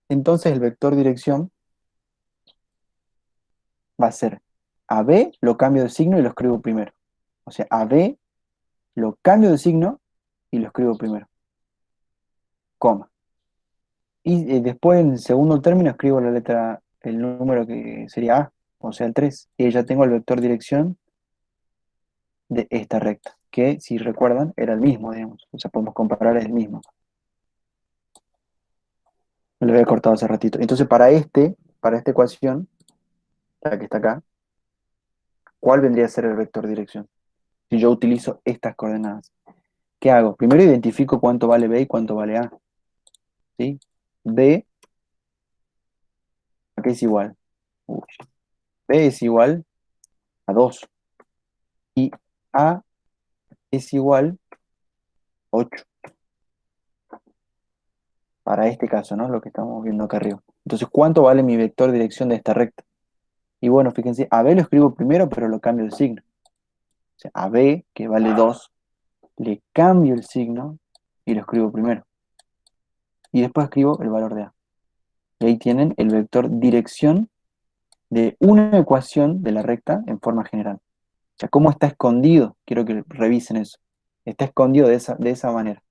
entonces el vector dirección va a ser a b lo cambio de signo y lo escribo primero. O sea, a b lo cambio de signo y lo escribo primero. coma. Y después en segundo término escribo la letra, el número que sería A, o sea el 3. Y ya tengo el vector dirección de esta recta, que si recuerdan era el mismo, digamos. O sea, podemos comparar, es el mismo. Me lo había cortado hace ratito. Entonces, para esta ecuación, la que está acá, ¿cuál vendría a ser el vector dirección? Si yo utilizo estas coordenadas. ¿Qué hago? Primero identifico cuánto vale B y cuánto vale A. ¿Sí? B, ¿a qué es igual? Uy, B es igual a 2 y A es igual a 8. Para este caso, ¿no? Lo que estamos viendo acá arriba. Entonces, ¿cuánto vale mi vector dirección de esta recta? Y bueno, fíjense, a B lo escribo primero, pero lo cambio de signo. O sea, a B, que vale 2, le cambio el signo y lo escribo primero. Y después escribo el valor de A. Y ahí tienen el vector dirección de una ecuación de la recta en forma general. O sea, ¿cómo está escondido? Quiero que revisen eso. Está escondido de esa manera.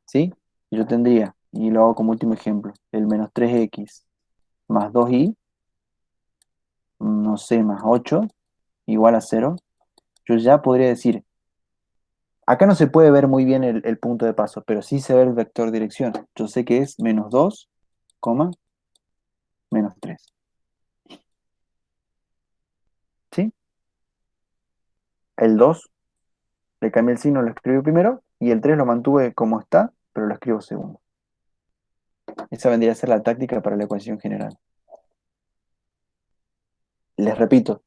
¿Sí? Yo tendría, y lo hago como último ejemplo, el menos 3x más 2y, no sé, más 8, igual a 0. Yo ya podría decir, acá no se puede ver muy bien el punto de paso, pero sí se ve el vector dirección. Yo sé que es menos 2, coma, menos 3. ¿Sí? El 2 le cambié el signo, lo escribí primero, y el 3 lo mantuve como está, pero lo escribo segundo. Esa vendría a ser la táctica para la ecuación general. Les repito,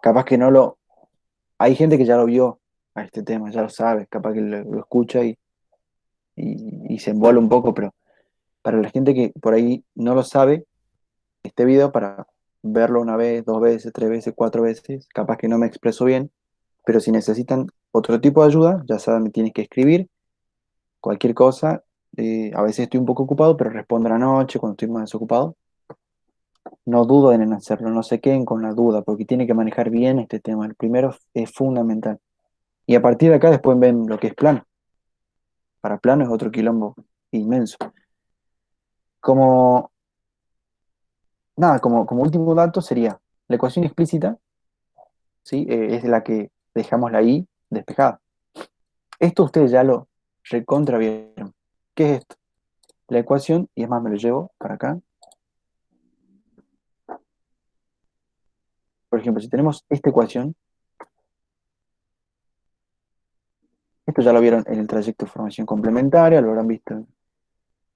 capaz que no lo... Hay gente que ya lo vio a este tema, ya lo sabe, capaz que lo escucha y se envuelve un poco, pero para la gente que por ahí no lo sabe, este video para verlo una vez, dos veces, tres veces, cuatro veces, capaz que no me expreso bien, pero si necesitan otro tipo de ayuda, ya saben, me tienes que escribir cualquier cosa. A veces estoy un poco ocupado, pero respondo a la noche cuando estoy más desocupado. No duden en hacerlo, no se queden con la duda, porque tiene que manejar bien este tema. El primero es fundamental. Y a partir de acá después ven lo que es plano. Para plano es otro quilombo inmenso. Como, nada, como último dato sería la ecuación explícita, ¿sí? Es la que dejamos la i despejada. Esto ustedes ya lo recontra vieron. ¿Qué es esto? La ecuación, y es más, me lo llevo para acá. Por ejemplo, si tenemos esta ecuación, esto ya lo vieron en el trayecto de formación complementaria, lo habrán visto en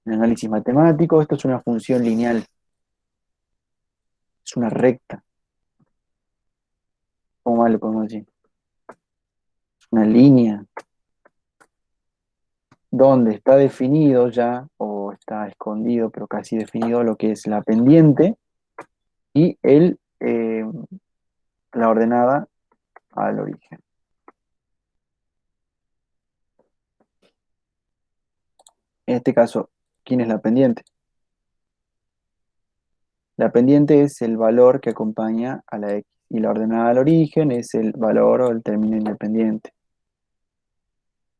el análisis matemático. Esto es una función lineal, es una recta. ¿Cómo más le podemos decir? Es una línea donde está definido ya, o está escondido, pero casi definido lo que es la pendiente y la ordenada al origen. En este caso, ¿quién es la pendiente? La pendiente es el valor que acompaña a la x y la ordenada al origen es el valor o el término independiente.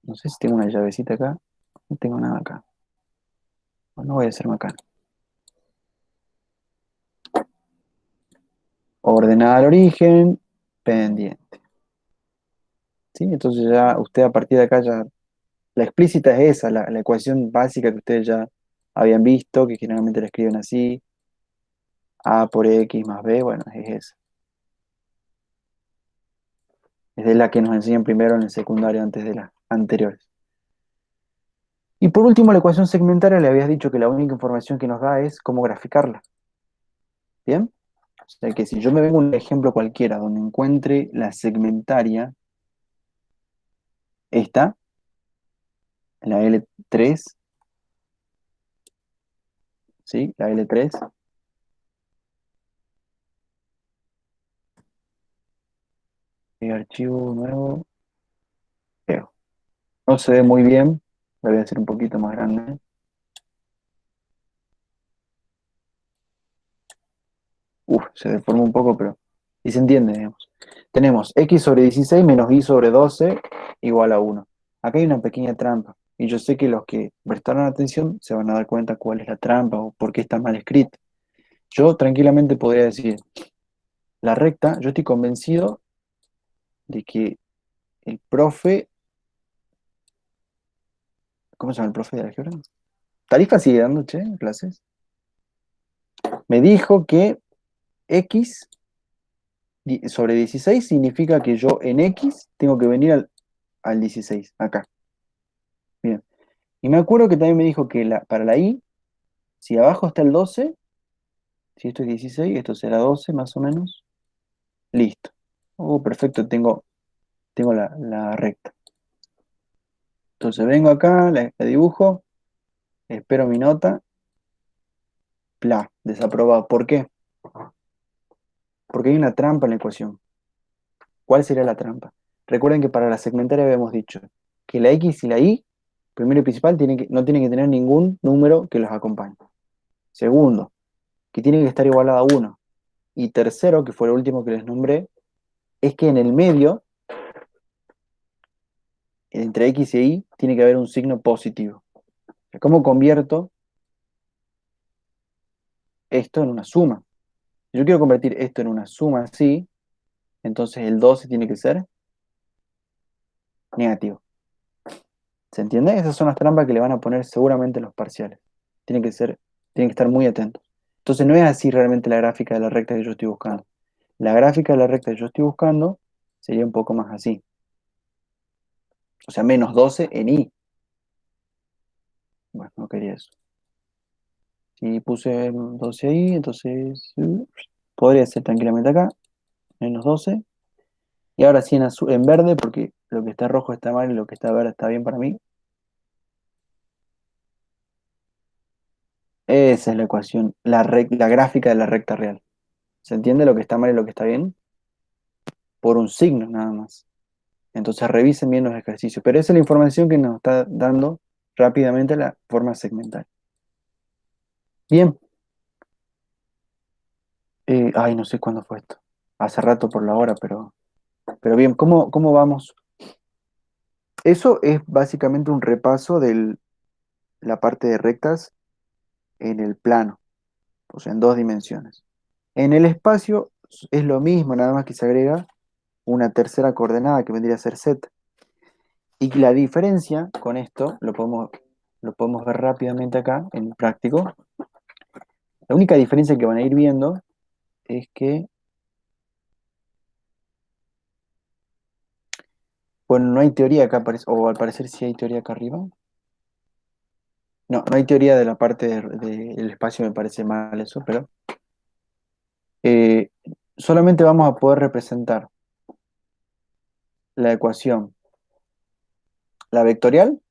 No sé si tengo una llavecita acá. No tengo nada acá. No voy a hacerme acá. Ordenada al origen, pendiente. ¿Sí? Entonces ya usted a partir de acá ya... La explícita es esa, la ecuación básica que ustedes ya habían visto, que generalmente la escriben así. A por X más B, bueno, es esa. Es de la que nos enseñan primero en el secundario antes de las anteriores. Y por último, la ecuación segmentaria le habías dicho que la única información que nos da es cómo graficarla. ¿Bien? O sea que si yo me vengo un ejemplo cualquiera donde encuentre la segmentaria, esta, la L3, ¿sí? La L3, archivo nuevo, creo. No se ve muy bien, la voy a hacer un poquito más grande. Se deforma un poco, pero y se entiende, digamos. Tenemos x sobre 16 menos y sobre 12 igual a 1. Acá hay una pequeña trampa. y yo sé que los que prestaron atención se van a dar cuenta cuál es la trampa o por qué está mal escrita. Yo tranquilamente podría decir, la recta, yo estoy convencido de que el profe, ¿cómo se llama el profe de álgebra? Tarifa sigue dando, che, clases. Me dijo que x sobre 16 significa que yo en x tengo que venir al 16, acá. Bien. Y me acuerdo que también me dijo que para la y, si abajo está el 12, si esto es 16, esto será 12 más o menos. Listo. Perfecto, tengo la recta. Entonces vengo acá, la dibujo, espero mi nota, desaprobado. ¿Por qué? Porque hay una trampa en la ecuación. ¿Cuál sería la trampa? Recuerden que para la segmentaria habíamos dicho que la x y la y, primero y principal, no tienen que tener ningún número que los acompañe. Segundo, que tienen que estar igualada a 1. Y tercero, que fue el último que les nombré, es que en el medio, entre x y y, tiene que haber un signo positivo. ¿Cómo convierto esto en una suma? Si yo quiero convertir esto en una suma así, entonces el 12 tiene que ser negativo. ¿Se entiende? Esas son las trampas que le van a poner seguramente en los parciales. Tienen que estar muy atentos. Entonces no es así realmente la gráfica de la recta que yo estoy buscando. La gráfica de la recta que yo estoy buscando sería un poco más así. O sea, menos 12 en y. Bueno, no quería eso. Si puse 12 ahí, entonces podría ser tranquilamente acá, menos 12. Y ahora sí en verde, porque lo que está rojo está mal y lo que está verde está bien para mí. Esa es la ecuación, la gráfica de la recta real. ¿Se entiende lo que está mal y lo que está bien? Por un signo nada más. Entonces revisen bien los ejercicios. Pero esa es la información que nos está dando rápidamente la forma segmental. Bien. Ay, no sé cuándo fue esto. Hace rato por la hora, pero bien, ¿cómo vamos? Eso es básicamente un repaso de la parte de rectas en el plano, o sea, en dos dimensiones. En el espacio es lo mismo, nada más que se agrega una tercera coordenada que vendría a ser z. Y la diferencia con esto, lo podemos ver rápidamente acá en el práctico. La única diferencia que van a ir viendo es que, bueno, no hay teoría acá, o al parecer sí hay teoría acá arriba. No, no hay teoría de la parte del espacio, me parece mal eso, pero eh, solamente vamos a poder representar la ecuación, la vectorial,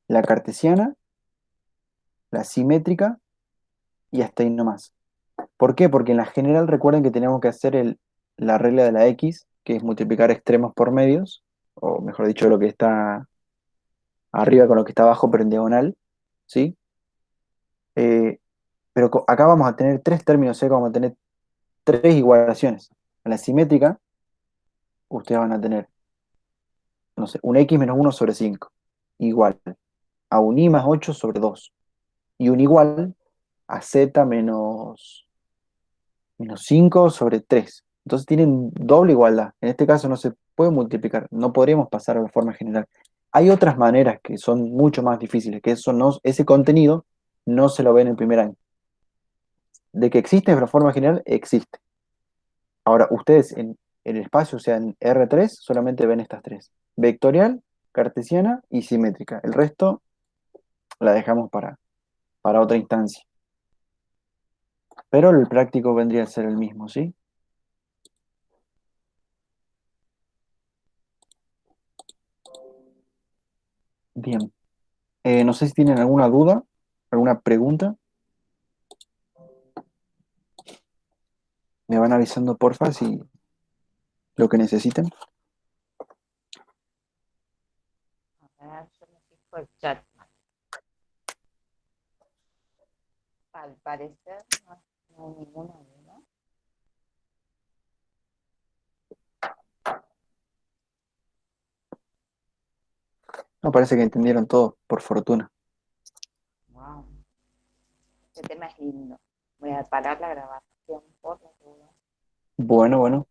la cartesiana, la simétrica y hasta ahí nomás. ¿Por qué? Porque en la general recuerden que tenemos que hacer la regla de la x, que es multiplicar extremos por medios, o mejor dicho, lo que está arriba con lo que está abajo, pero en diagonal, ¿sí? Eh, pero acá vamos a tener tres términos secos, vamos a tener tres igualaciones. En la simétrica, ustedes van a tener, no sé, un x menos 1 sobre 5, igual a un y más 8 sobre 2, y un igual a z menos 5 sobre 3. Entonces tienen doble igualdad. En este caso no se puede multiplicar, no podríamos pasar a la forma general. Hay otras maneras que son mucho más difíciles, que ese contenido no se lo ve en el primer año. De que existe la forma general, existe. Ahora, ustedes en el espacio, o sea, en R3, solamente ven estas tres. Vectorial, cartesiana y simétrica. El resto la dejamos para otra instancia. Pero el práctico vendría a ser el mismo, ¿sí? Bien. No sé si tienen alguna duda, alguna pregunta. Me van avisando, porfa, si lo que necesiten. A ver, yo me fijo el chat. Al parecer no hay ninguna duda. No, parece que entendieron todo, por fortuna. Wow, este tema es lindo. Voy a parar la grabación por la duda. Bueno, bueno.